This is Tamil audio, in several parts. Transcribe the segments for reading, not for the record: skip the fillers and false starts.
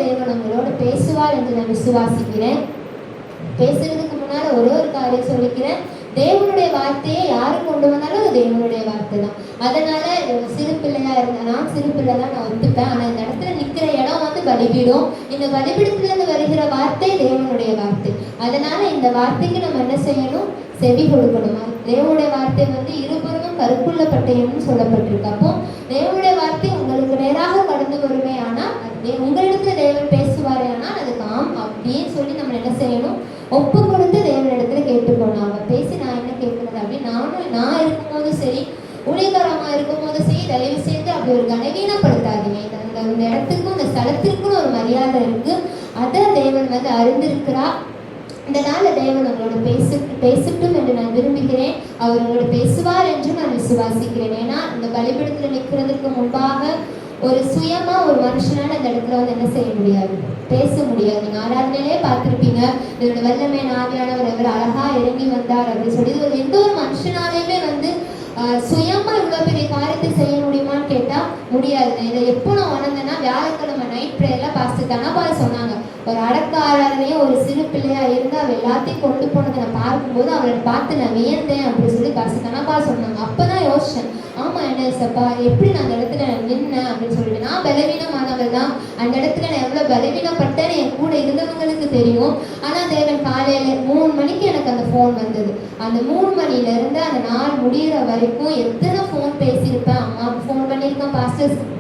தேவன் உங்களோட பேசுவார் என்று நான் விசுவாசிக்கிறேன். பேசுறதுக்கு முன்னால ஒரு காரியம் சொல்லிக்கிறேன். தேவனுடைய வார்த்தையை யாரு கொண்டு வந்தாலும் அது தேவனுடைய வார்த்தை தான். அதனால சிறு பிள்ளையா இருந்தா, நான் சிறு பிள்ளை தான், நான் ஒத்துப்பேன். ஆனா இந்த இடத்துல நிக்கிற இடம் வந்து பலிபீடம். இந்த பலிபீடத்துல இருந்து வருகிற வார்த்தை தேவனுடைய வார்த்தை. அதனால இந்த வார்த்தைக்கு நம்ம என்ன செய்யணும்? செவி கொடுக்கணுமா? தேவனுடைய வார்த்தை வந்து இருபுறமும் கருப்புள்ள பட்டயம்னு சொல்லப்பட்டிருக்கு. அப்போ தேவனுடைய வார்த்தை உங்களுக்கு நேராக கடந்து வருமே ஆனால் உங்களிடத்துல தேவன் பேசுவாரே ஆனால் அதுக்கு ஆம் அப்படின்னு சொல்லி நம்ம என்ன செய்யணும்? ஒப்பு கொடுத்து தேவனிடத்துல கேட்டுக்கணும். அவன் பேசி நான் என்ன கேட்கறது அப்படின்னு நான் இருக்கும்போது சரி, ஊழியக்காரமா இருக்கும்போது சரி, தயவு செய்து அப்படி ஒரு கனவீனப்படுத்தாதீங்க. இந்த இடத்துக்கும் இந்த ஸ்தலத்திற்கும் ஒரு மரியாதை இருக்கு. அதை தேவன் வந்து அறிந்திருக்கிறா. இந்த நாள்ல தேவன் உங்களோட பேசட்டும் என்று நான் விரும்புகிறேன். அவர் உங்களோட பேசுவார் என்று நான் விசுவாசிக்கிறேன். ஏன்னா இந்த பலிபீடத்துல நிற்கிறதுக்கு முன்பாக ஒரு சுயமா ஒரு மனுஷனால அந்த இடத்துல வந்து என்ன செய்ய முடியாது? பேச முடியாது. நீங்க ஆராதனையிலே பார்த்திருப்பீங்க, இதோட வல்லமை ஆவியானவர் எவ்வளவு அழகா இறங்கி வந்தார் அப்படின்னு சொல்லி. எந்த ஒரு மனுஷனாலையுமே வந்து சுயமா இவ்வளவு பெரிய காரியத்தை செய்ய முடியுமான்னு கேட்டா முடியாது. இதை எப்போ நான் உணர்ந்தேன்னா, வியாழக்கிழமை நைட் பிரேயர்ல பாஸ்டர் தனபால் சொன்னாங்க, ஒரு அடக்க ஆராதனையும் ஒரு சிறு பிள்ளையா இருந்து அவ எல்லாத்தையும் கொண்டு போனதை நான் பார்க்கும்போது அவளை பார்த்து நான் வியந்தேன் அப்படின்னு சொல்லி பாஸ்டர் தனபால் சொன்னாங்க. அப்பதான் யோசிச்சேன், ஆமா என்ன சப்பா, எப்படி நான் அந்த இடத்துல நின்னேன் அப்படின்னு சொல்லிட்டு. நான் பலவீனமானவள் தான். அந்த இடத்துல நான் எவ்வளவு பலவீனப்பட்டேன்னு என் கூட இருந்தவங்களுக்கு தெரியும். ஆனா தேவன் காலையில 3 மணிக்கு எனக்கு அந்த ஃபோன் வந்தது. அந்த 3 மணில இருந்து அந்த நாள் முடிகிற வரைக்கும் எத்தனை ஃபோன் பேசியிருப்பேன். அம்மாவுக்கு ஃபோன் பண்ணியிருக்கேன்,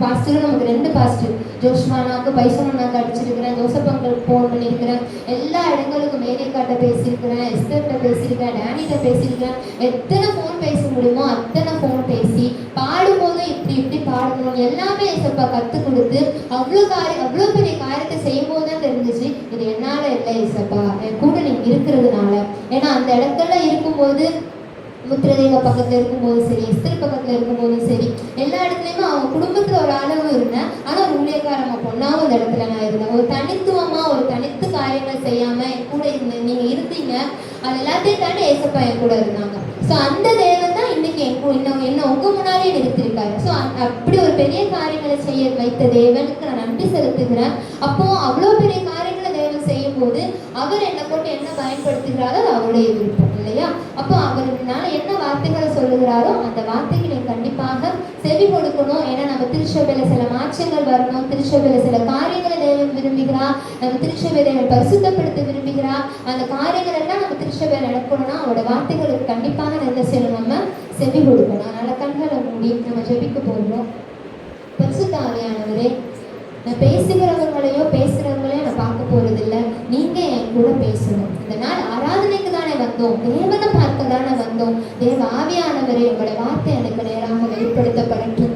பாஸ்டர் நமக்கு 2 பாஸ்டர், ஜோஷ்மானாவுக்கு பைசோனாக்கு அடிச்சிருக்கிறேன், ஜோசப் அங்கிளுக்கு ஃபோன் பண்ணியிருக்கிறேன், எல்லா இடங்களுக்கும் மேரிக்காட்ட பேசியிருக்கிறேன், எஸ்தர்கிட்ட பேசியிருக்கிறேன், டேனிட்ட பேசியிருக்கிறேன். எத்தனை ஃபோன் பேச முடியுமோ அத்தனை ஃபோன் பேசி, பாடும்போதும் இப்படி பாடணும் எல்லாமே ஏசப்பா கற்றுக் கொடுத்து அவ்வளோ பெரிய காரியத்தை செய்யும் போது தான் தெரிஞ்சிச்சு, இது என்னால இல்லை ஏசப்பா, என் கூட நீங்க இருக்கிறதுனால. ஏன்னா அந்த இடத்துல இருக்கும்போது, முத்திரதேக பக்கத்துல இருக்கும்போது சரி, எஸ்தர் பக்கத்துல இருக்கும்போதும் சரி, எல்லா இடத்துலயுமே அவங்க குடும்பத்துல ஒரு அளவு இருந்தேன். ஆனா ஒரு ஊழியக்காரமா பொண்ணாவும் அந்த இடத்துல நான் இருந்தேன். ஒரு தனித்துவமா ஒரு தனித்து காரியங்கள் செய்யாம என் கூட நீங்க இருந்தீங்க. அது எல்லாத்தையும் தாண்டி ஏசப்பா என் கூட இருந்தாங்க. ஸோ அந்த தேவன் தான் இன்னைக்கு என்ன உங்க முன்னாலே நிறுத்திருக்காரு. ஸோ அப்படி ஒரு பெரிய காரியங்களை செய்ய வைத்த தேவனுக்கு நான் நன்றி செலுத்துகிறேன். அப்போ அவ்வளோ பெரிய காரியங்களை தேவன் செய்யும் போது அவர் என்னை கொண்டு என்ன பயன்படுத்துகிறாரோ அது அவருடைய விருப்பம் இல்லையா? அப்போ அவருனால என்ன வார்த்தைகளை சொல்லுகிறாரோ அந்த வார்த்தைக்கு நீங்க கண்டிப்பாக செவி கொடுக்கணும். ஏன்னா நம்ம திருச்சபையில சில மாற்றங்கள் வரணும். திருச்சபையில சில காரியங்களை தேவன் விரும்புகிறார். நம்ம திருச்சபையை தேவன் பரிசுத்தப்படுத்த விரும்புகிறார். அந்த காரியங்கள் எல்லாம் நம்ம திருச்சபையில நடக்கணும்னா அவரோட வார்த்தைகளுக்கு கண்டிப்பாக என்ன செய்யணும்? நம்ம செவி கொடுக்கணும். அதனால கண்களை மூடி நம்ம ஜெபிக்க போகிறோம். பரிசுத்த ஆவியானவரே, நான் பேசுறவங்களையோ நான் பார்க்க போறது இல்லை. நீங்க என் கூட பேசணும். இந்த நாள் ஆராதனைக்கு தானே வந்தோம், தேவனை பார்க்க தானே வந்தோம். தேவ ஆவியானவரே, உங்களோட வார்த்தை எனக்கு நேராக வெளிப்படுத்தப்படட்டும்.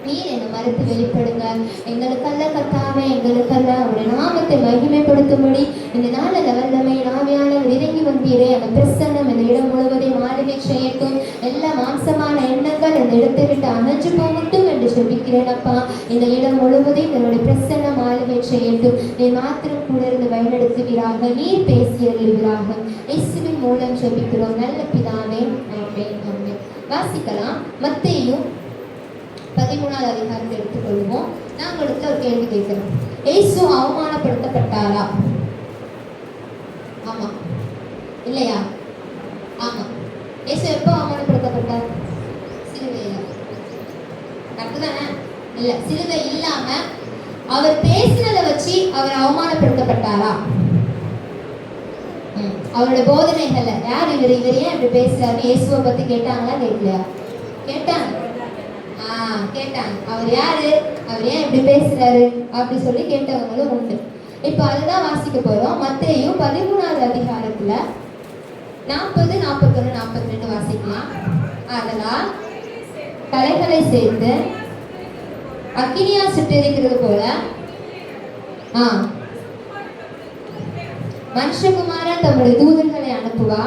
நீர் என்னை மறுத்து வெளிப்படுங்க. எங்களுக்கல்ல கர்த்தாவே, எங்களுக்கல்ல அவருடைய நாமத்தை மகிமைப்படுத்தும்படி இந்த நாள் அந்த வல்லமை ஆவியானவர் இறங்கி வந்தீரே. அந்த பிரசன்னம் இந்த இடம் முழுவதையும் ஆளுகை செய்யட்டும். எல்லா மாம்சமான எண்ணங்கள் இந்த இடத்தை விட்டு அணைஞ்சு போகட்டும் என்று சொல்லிக்கிறேன் அப்பா. இந்த இடம் முழுவதையும் என்னுடைய பிரசன்னம் ஆளுகை செய்யட்டும். நீ மாத்திரம் கூட இருந்து வழிநடத்துவீராக. நீர் பேசி எழுதுவீராக. இயேசுவின் மூலம் சொல்லிக்கிறோம் நல்ல பிதாவே, ஆமென், ஆமென். வாசிக்கலாம். மத்தேயு 13வது அதிகாரத்தை எடுத்துக்கொள்வோம். நான் உங்களுக்கு ஒரு கேள்வி கேட்கிறேன். இயேசு அவமானப்படுத்தப்பட்டாரா? ஆமா இல்லையா? ஆமா. இயேசு எப்போ அவமானப்படுத்தப்பட்டார்? சிலுவையில. கரெக்ட் தானே? இல்ல, சிலுவை இல்லாம அவர் பேசினதை வச்சு அவர் அவமானப்படுத்தப்பட்டாரா? அவருடைய போதனைகள்ல யார் இவர் ஏன் இப்படி பேசுறாரு இயேசுவை பத்தி கேட்டாங்களா? கேட்கலையா? கேட்டாங்க. கேட்டாங்க. அவர் யாரு, அவர் ஏன் இப்படி பேசுறாரு அப்படி சொல்லி கேட்டவங்களும் உண்டு. இப்ப அதுதான் வாசிக்க போறோம். மத்தேயு 13வது அதிகாரத்துல 40, 41, 42 வாசிக்கலாம். அதனால் கலைகளை சேர்த்து அக்கினியா சுட்டெரிக்கிறது போல மனுஷகுமாரன் தம்முடைய தூதர்களை அனுப்புவா.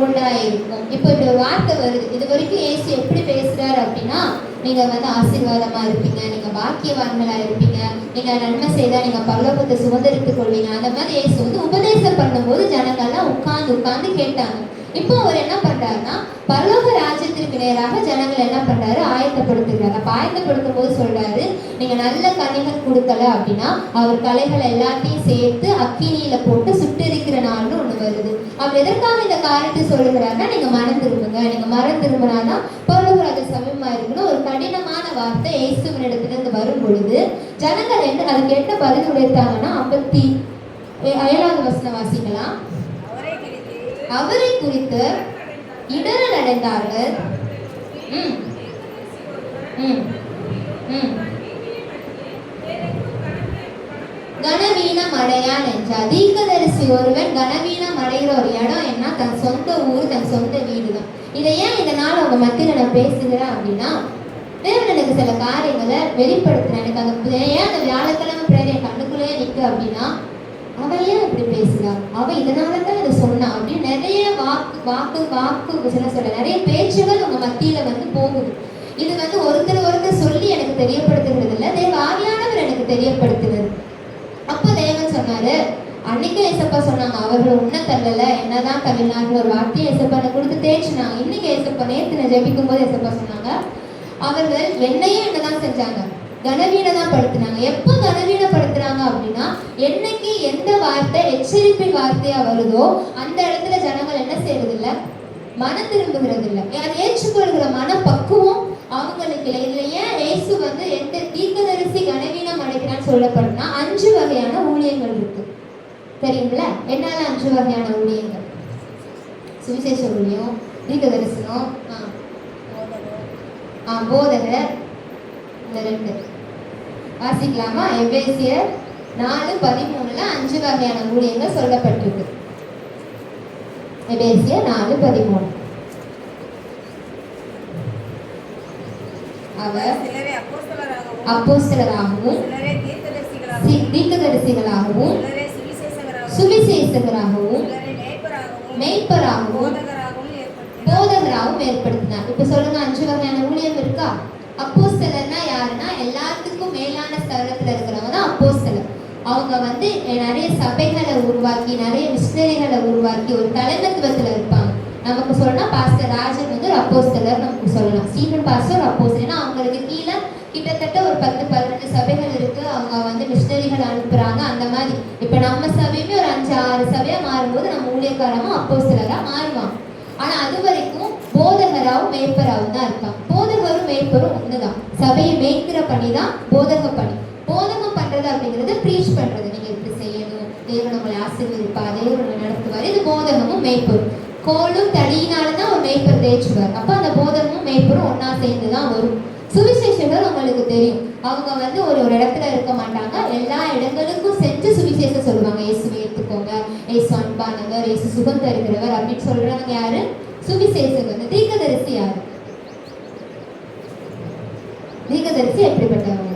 உண்டாயிருக்கும். இப்போ இப்படி ஒரு வார்த்தை வருது. இது வரைக்கும் இயேசு எப்படி பேசுறாரு அப்படின்னா, நீங்க வந்து ஆசீர்வாதமா இருப்பீங்க, நீங்க பாக்கியவான்களா இருப்பீங்க, நீங்க நன்மை செய்தா நீங்க பரலோகத்தை சுதந்திரித்துக் கொள்வீங்க. அந்த மாதிரி இயேசு வந்து உபதேசம் பண்ணும்போது ஜனங்கள்லாம் உட்கார்ந்து கேட்டாங்க. இப்போ அவர் என்ன பரலோக ராஜ்யத்திற்கு நேராக ஜனங்கள் என்ன பண்றாரு, ஆயத்தப்படுத்துகிறார். அப்ப ஆயத்தப்படுத்தும் போது சொல்றாரு, நீங்க நல்ல கனிகள் கொடுக்கல அப்படின்னா அவர் கலைகள் எல்லாத்தையும் சேர்த்து அக்கினியில போட்டு சுட்டெரிக்கிற நாள்னு ஒண்ணு வருது. அவர் எதற்காக இந்த காரியத்தை சொல்லுகிறாருன்னா, நீங்க மனம் திரும்புங்க, நீங்க மனம் திரும்பினாதான் பரலோக ராஜ்ய சமயமா இருக்குன்னு ஒரு கடினமான வார்த்தை இயேசுவின் இடத்துல இருந்து வரும் பொழுது ஜனங்கள் என்ன அதுக்கு என்ன பதில் உடைத்தாங்கன்னா, 57வது வசனம் வாசிக்கலாம். அவரை குறித்து இடரல் அடைந்தார்கள். கனவீனம் அடையான் என்றார். தீர்க்கதரிசி ஒருவன் கனவீனம் அடைகிற ஒரு இடம் என்ன, தன் சொந்த ஊர், தன் சொந்த வீடு தான். இதை ஏன் இதனால உங்க மத்தியில நான் பேசுகிறேன் அப்படின்னா, தேவன் எனக்கு சில காரியங்களை வெளிப்படுத்தினேன். எனக்கு அந்த ஏன் அந்த வியாழக்கிழமை பிரேத என் கண்ணுக்குள்ளேயே நிற்கு அப்படின்னா, அவன் ஏன் இப்படி பேசுறா, அவன் இதனாலதான் இதை சொன்னான் அப்படின்னு நிறைய வாக்கு சொல்ல நிறைய பேச்சுகள் உங்க மத்தியில வந்து போகுது. இது வந்து ஒருத்தர் சொல்லி எனக்கு தெரியப்படுத்துகிறது இல்லை, தேவ ஆவியானவர் எனக்கு தெரியப்படுத்துகிறது. அப்போ தேவன் சொன்னாரு, அன்னைக்கு ஏசப்பா சொன்னாங்க, அவர்கள் உன்ன தள்ளல என்னதான் தள்ளினார்கள் ஒரு வார்த்தையை ஏசப்பா கொடுத்து தேய்ச்சினாங்க. இன்னைக்கு ஏசப்பா நேற்று நான் ஜெபிக்கும் போது ஏசப்பா சொன்னாங்க, அவர்கள் என்னையும் என்னதான் செஞ்சாங்க, கனவீனதான் படுத்தினாங்க. எப்போ கனவீனப்படுத்துறாங்க அப்படின்னா, என்னைக்கு எந்த வார்த்தை எச்சரிப்பின் வார்த்தையா வருதோ அந்த இடத்துல ஜனங்கள் என்ன செய்யறது இல்லை, மனம் திரும்புகிறது இல்லை, அதை ஏற்றுக்கொள்கிற மனப்பக்குவம் அவங்களுக்கு இல்லை. இதுல ஏன் இயேசு வந்து எந்த தீர்க்கதரிசி கனவீனம் அடைக்கிறான்னு சொல்லப்படுனா 5 வகையான ஊழியங்கள் இருக்கு தெரியுங்களா? என்னால 5 வகையான ஊழியங்கள், சுவிசேஷ ஊழியம், தீர்க்கதரிசனம், போதகர், இந்த 2 வாசிக்கலாமா? எபேசியர் 4:13 5 வகையான ஊழியங்கள் சொல்லப்பட்டிருக்கு. எபேசியர் 4:13 அவர் அப்போஸ்தலராகவும் தீர்க்கதரிசிகளாகவும் சுவிசேஷகராகவும் மேய்ப்பராகவும் போதகராகவும் ஏற்படுத்தினார். இப்ப சொல்லுங்க, 5 வகையான ஊழியம் இருக்கா? அப்போஸ்தலர்னா யாருன்னா, எல்லாத்துக்கும் மேலான ஸ்தலத்துல இருக்கிறவங்க தான் அப்போஸ்தலர். அவங்க வந்து நிறைய சபைகளை உருவாக்கி நிறைய மிஷனரிகளை உருவாக்கி ஒரு தலைமைத்துவத்துல இருப்பாங்க. நமக்கு சொல்லலாம் பாஸ்டர் ராஜன் வந்து ஒரு அப்போஸ்தலர் நமக்கு சொல்லலாம், ஸ்டீஃபன் பாஸ்டர் ஒரு அப்போஸ்தலர். ஏன்னா அவங்களுக்கு கீழே கிட்டத்தட்ட ஒரு 10-12 சபைகள் இருக்கு. அவங்க வந்து மிஷனரிகள் அனுப்புறாங்க. அந்த மாதிரி இப்ப நம்ம சபையுமே ஒரு 5-6 சபையா மாறும்போது நம்ம ஊழியக்காரமும் அப்போஸ்தலரா மாறுவாங்க. ஆனா அது வரைக்கும் போதகராவும் மேய்ப்பராவும் தான் இருப்பாங்க. போதகரும் மேய்ப்பரும் ஒண்ணுதான். சபையை மேய்க்கிற பணி தான் போதக பணி. போதகம் பண்றது அப்படிங்கிறது ப்ரீச் பண்றது, நீங்க இப்படி செய்யணும், தேவன் உங்களை ஆசீர்வதிப்பா, தேவன் உங்களை நடத்துவார். இது போதகமும் மேய்ப்பரும். கோலும் தடியினால்தான் ஒரு மேய்ப்பர் தேய்ச்சுவார். அப்ப அந்த போதகமும் மேய்ப்பரும் ஒன்னா சேர்ந்துதான் வரும். சுவிசேஷகர் உங்களுக்கு தெரியும், அவங்க வந்து ஒரு இடத்துல இருக்க மாட்டாங்க, எல்லா இடங்களுக்கும் சென்று சுவிசேஷம் சொல்லுவாங்க. இயேசுவை ஏற்றுக்கோங்க, இயேசு அன்பானவர், இயேசு சுகம் தருகிறவர் அப்படின்னு சொல்றவங்க யாரு? சுவிசேஷகர். தீர்க்கதரிசி யாரு? தீர்க்கதரிசி எப்படிப்பட்டவங்க?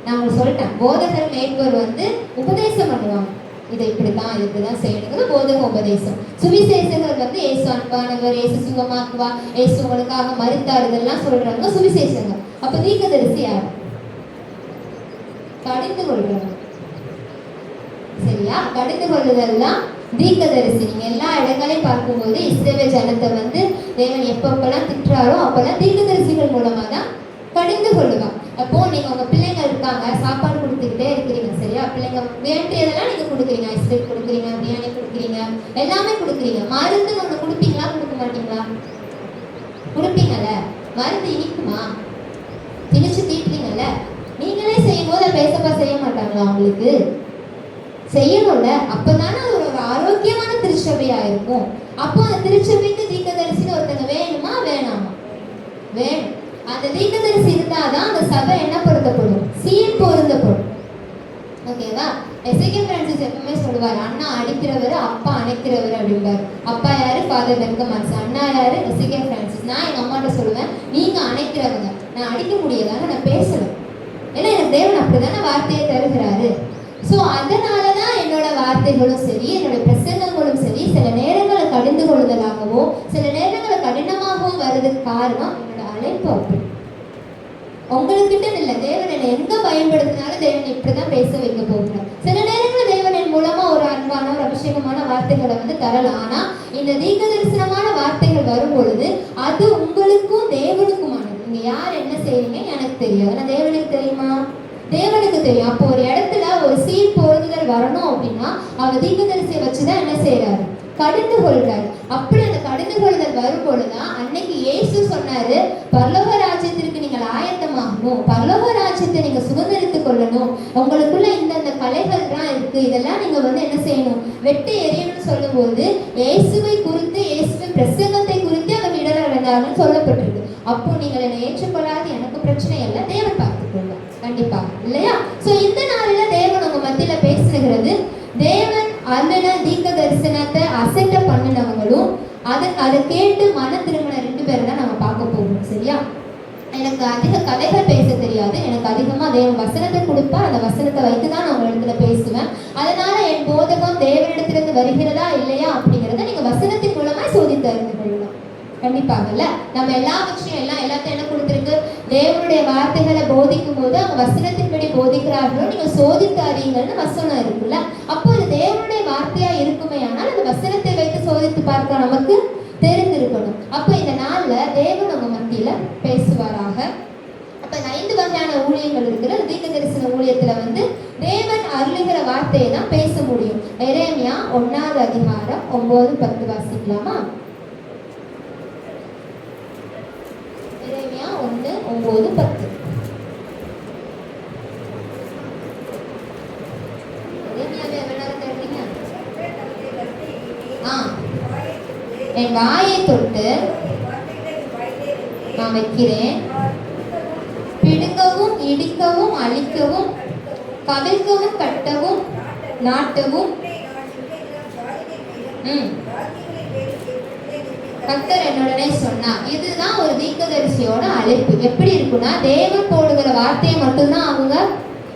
நான் உங்களுக்கு சொல்லிட்டேன், போதகர் மேய்ப்பர் வந்து உபதேசம் பண்ணுவாங்க, இதை இப்படிதான் இப்படிதான் செய்யணுங்கிறது போதக உபதேசம். சுவிசேஷகர் வந்து இயேசு அன்பானவர், இயேசு சுகமாக்குவா, இயேசு உங்களுக்காக மரித்தார், இதெல்லாம் சொல்றாங்க சுவிசேஷகர். அப்ப தீர்க்கதரிசி யார்? கடிந்து கொள்றவங்க. சரியா? கடிந்து கொள்ளுதெல்லாம் தீர்க்கதரிசி. நீங்க எல்லா இடங்களையும் பார்க்கும்போது இஸ்ரவேல் ஜனத்தை வந்து தேவன் எப்பப்பெல்லாம் திட்டுறாரோ அப்பெல்லாம் தீர்க்கதரிசிகள் மூலமா தான் கடிந்து கொள்ளுவாங்க. அப்போ நீங்க உங்க பிள்ளைங்க இருக்காங்க, சாப்பாடு கொடுத்துக்கிட்டே இருக்கிறீங்க, சரியா? பிள்ளைங்க வேண்டியதெல்லாம் நீங்க கொடுக்குறீங்க, ஐஸ்கிரீம் கொடுக்குறீங்க, பிரியாணி கொடுக்குறீங்க, எல்லாமே கொடுக்குறீங்க. மருந்து ஒண்ணு கொடுப்பீங்களா, கொடுக்க மாட்டீங்களா? கொடுப்பீங்கல்ல. மருந்து இனிக்குமா? திணிச்சு தீட்டுறீங்கல்ல. நீங்களே செய்யும் போது பேசப்பா செய்ய மாட்டாங்களா? உங்களுக்கு செய்யணும்ல. அப்பதானே அது ஒரு ஆரோக்கியமான திருச்சபையா இருக்கும். அப்போ அந்த திருச்சபைக்கு தீர்க்கதரிசின்னு ஒருத்தங்க வேணுமா வேணாமா? வேணும். அந்த தீர்க்கதரிசி இருந்தாதான் அந்த சபை என்ன பொருத்தப்படும்? சீர் பொருந்தப்படும். ஓகேவா? எசேக்கியேல் பிரான்சிஸ் எப்பவுமே சொல்லுவார், அண்ணா அடிக்கிறவர் அப்பா அணைக்கிறவர் அப்படின்பாரு. அப்பா யாரு? ஃபாதர் பெர்கமான்ஸ். அண்ணா யாரு? எசேக்கியேல் பிரான்சிஸ். நான் எங்க அம்மாட்ட சொல்லுவேன், நீங்க அணைக்கிறவங்க, நான் அடிக்க முடியாதாங்க, நான் பேசுவேன். ஏன்னா எனக்கு தேவன் அப்படிதானே வார்த்தையை தருகிறாரு. ஸோ அதனாலதான் என்னோட வார்த்தைகளும் சரி, என்னோட பிரசங்கங்களும் சரி, சில நேரங்களை கடிந்து கொள்ளுதலாகவோ சில நேரங்களை கடினமாகவும் வருதுக்கு காரணம் என்னோட அழைப்பு. அப்படி உங்களுக்கிட்ட இல்லை, தேவன் என்னை எங்க பயன்படுத்தினாலும் தேவன் இப்படிதான் பேச வைக்க போகிறார். சில நேரங்களில் தேவன் என் மூலமா ஒரு அன்பான ஒரு அபிஷேகமான வார்த்தைகளை வந்து தரலாம். ஆனா இந்த தீர்க்க தரிசனமான வார்த்தைகள் வரும் பொழுது அது உங்களுக்கும் தேவனுக்குமானது. நீங்க யார் என்ன செய்வீங்க எனக்கு தெரியாது, ஆனா தேவனுக்கு தெரியுமா? தேவனுக்கு தெரியும். அப்போ ஒரு இடத்துல ஒரு சீர் பொருந்துதல் வரணும் அப்படின்னா அவர் தீர்க்கதரிசியை வச்சுதான் என்ன செய்யறாரு? கடிந்து கொள்றாரு. அப்படி அந்த கடிந்து கொள்ளுதல் வரும் பொழுதுதான் அன்னைக்கு இயேசு சொன்னாரு, பரலோக ராஜ்யத்திற்கு நீங்கள் ஆயத்தமாகணும், பரலோக ராஜ்யத்தை நீங்க சுதந்திரித்துக் கொள்ளணும், உங்களுக்குள்ள இந்த கலைகள் தான் இருக்கு, இதெல்லாம் நீங்க வந்து என்ன செய்யணும், வெட்டி எறியணும்னு சொல்லும் போது இயேசுவை குறித்து, இயேசுவின் பிரசங்கத்தை குறித்து அவர் இடர் அடைந்தார்கள் சொல்லப்பட்டிருக்கு. அப்போ நீங்கள் என்னை ஏற்றுக்கொள்ளாது எனக்கு பிரச்சனை இல்லை, தேவன் பார்த்துக்கொள்ள கண்டிப்பா இல்லையா? சோ இந்த நாளில தேவன் உங்க மத்தியில பேசுகிறது. தேவன் அருளின தீர்க்க தரிசனத்தை அசைட்ட பண்ணினவங்களும் அதை கேட்டு மன திருமண 2 பேரும் தான் நம்ம பார்க்க போகணும். சரியா? எனக்கு அதிக கதைகள் பேச தெரியாது, எனக்கு அதிகமா தேவன் வசனத்தை கொடுப்பா, அந்த வசனத்தை வைத்துதான் நான் உங்க இடத்துல பேசுவேன். அதனால என் போதகம் தேவனிடத்திலிருந்து வருகிறதா இல்லையா அப்படிங்கிறத நீங்க வசனத்தின் மூலமா சோதித்து அறிந்து கொள்ளலாம். கண்டிப்பாகல்ல. நம்ம எல்லாத்தையும் என்ன கொடுத்திருக்கு? தேவனுடைய வார்த்தைகளை போதிக்கும் போது அவங்க வசனத்தின்படி போதிக்கிறார்களோ நீங்க சோதித்து அறியுங்கள்னு வசனம் இருக்குல்ல. அப்போ இது தேவனுடைய வார்த்தையா இருக்குமே, ஆனால் அந்த வசனத்தை வைத்து சோதித்து பார்க்க நமக்கு தெரிந்திருக்கணும். அப்போ இந்த நாள்ல தேவன் உங்க மத்தியில பேசுவாராக. அப்ப இந்த 5 வகையான ஊழியங்கள் இருக்கிற தீர்க்க தரிசன ஊழியத்துல வந்து தேவன் அருளுகிற வார்த்தையை தான் பேச முடியும். எரேமியா 1ஆவது அதிகாரம் 9-10 வாசிக்கலாமா? 1:9-10. என் வாயை தொட்டு நான் வைக்கிறேன், பிடுங்கவும் இடிக்கவும் அழிக்கவும் கவிழ்க்கவும் கட்டவும் நாட்டவும் கர்த்தர் என்னுடனே சொன்னார். இதுதான் ஒரு தீர்க்கதரிசியோட அழைப்பு. எப்படி இருக்குன்னா, தேவன் போடுகிற வார்த்தையை மட்டும்தான் அவங்க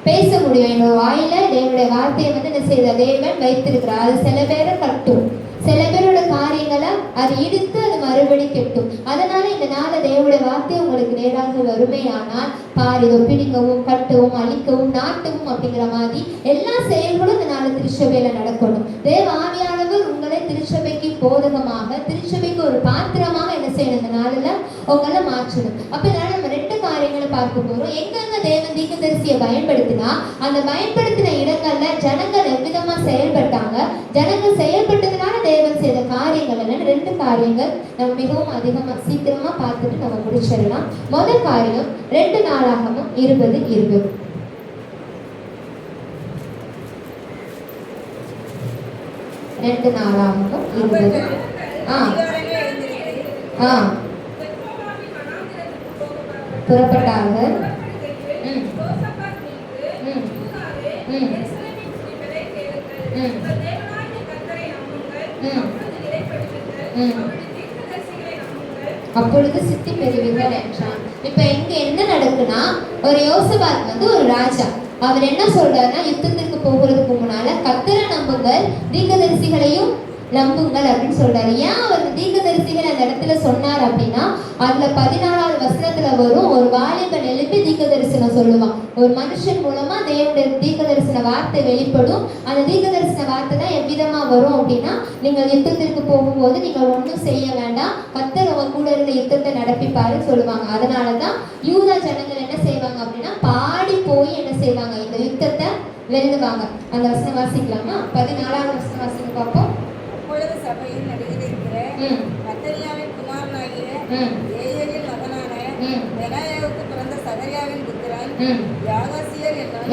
பேச முடியும். என்னோட வாயில தேவனுடைய வார்த்தையை வந்து என்ன செய்த தேவன் வைத்திருக்கிறார். அது சில பேரை கட்டும், சில பேரோட காரியங்களை அது இடித்து அது மறுபடி கெட்டும். அதனால இந்த நாள தேவனுடைய வார்த்தை உங்களுக்கு நேராக வருமையானால் பார், இதோ பிடிக்கவும் கட்டவும் அழிக்கவும் நாட்டவும் அப்படிங்கிற மாதிரி எல்லா செயல்களும் இந்த நாள திருச்சபையில நடக்கணும். தேவ ஆவியானவர் உங்களை திருச்சபைக்கு போதகமாக, திருச்சபைக்கு ஒரு பாத்திரமாக என்ன செய்யணும், இந்த நாளில உங்களை மாற்றணும். அப்ப நம்ம 2 காரியங்களை பார்க்க போறோம். எங்கெங்க தேவன் தீர்க்கதரிசியை பயன்படுத்தினா அந்த பயன்படுத்தின இடங்கள்ல ஜனங்கள் எவ்விதமா செயல்பட்டாங்க, ஜனங்கள் செயல்பட்டதுனால தேவன் செய்த காரியங்கள் என்னன்னு 2 காரியங்கள் நம்ம மிகவும் அதிகமா சீக்கிரமா பார்த்துட்டு நம்ம முடிச்சிடலாம். முதல் காரியம் 2 நாளாகமும் 20:20. 2 நாளாகமும் 20. புறப்பட்டார்கள். அப்பொழுது சித்தி பெறுவீர்கள் என்றான். இப்ப இங்க என்ன நடக்குன்னா, ஒரு யோசபாத் வந்து ஒரு ராஜா, அவர் என்ன சொல்றாருன்னா, யுத்தத்திற்கு போகிறதுக்கு முன்னால கர்த்தரை நம்புங்கள், தீர்க்கதரிசிகளையும் நம்புங்கள் அப்படின்னு சொல்றாரு. ஏன் அவர் தீர்க்கதரிசிகள் அந்த இடத்துல சொன்னார் அப்படின்னா, அதுல 14வது வசனத்துல வரும், ஒரு வாலிபன் எழுப்பி தீர்க்க தரிசனம் சொல்லுவான். ஒரு மனுஷன் மூலமா தேவனுடைய தீர்க்க தரிசன வார்த்தை வெளிப்படும். அந்த தீர்க்க தரிசன வார்த்தை தான் எவ்விதமா வரும் அப்படின்னா, நீங்கள் யுத்தத்திற்கு போகும்போது நீங்கள் ஒன்றும் செய்ய வேண்டாம், கர்த்தர் உங்க கூட இருந்த யுத்தத்தை நடப்பிப்பாருன்னு சொல்லுவாங்க. அதனாலதான் யூதா ஜனங்கள் என்ன செய்வாங்க அப்படின்னா, பாடி போய் என்ன செய்வாங்க, இந்த யுத்தத்தை வெல்லுவாங்க. அந்த வசனம் வாசிக்கலாமா? 14வது வசனம் வாசிக்க பார்ப்போம். அப்பொழுது சபையின் நடுவில் இருக்கிற அத்தலியாவின் குமாரனாகிய ஏயேலின் மகனான பெனாயாவுக்கு பிறந்த சகரியாவின் புத்திரன்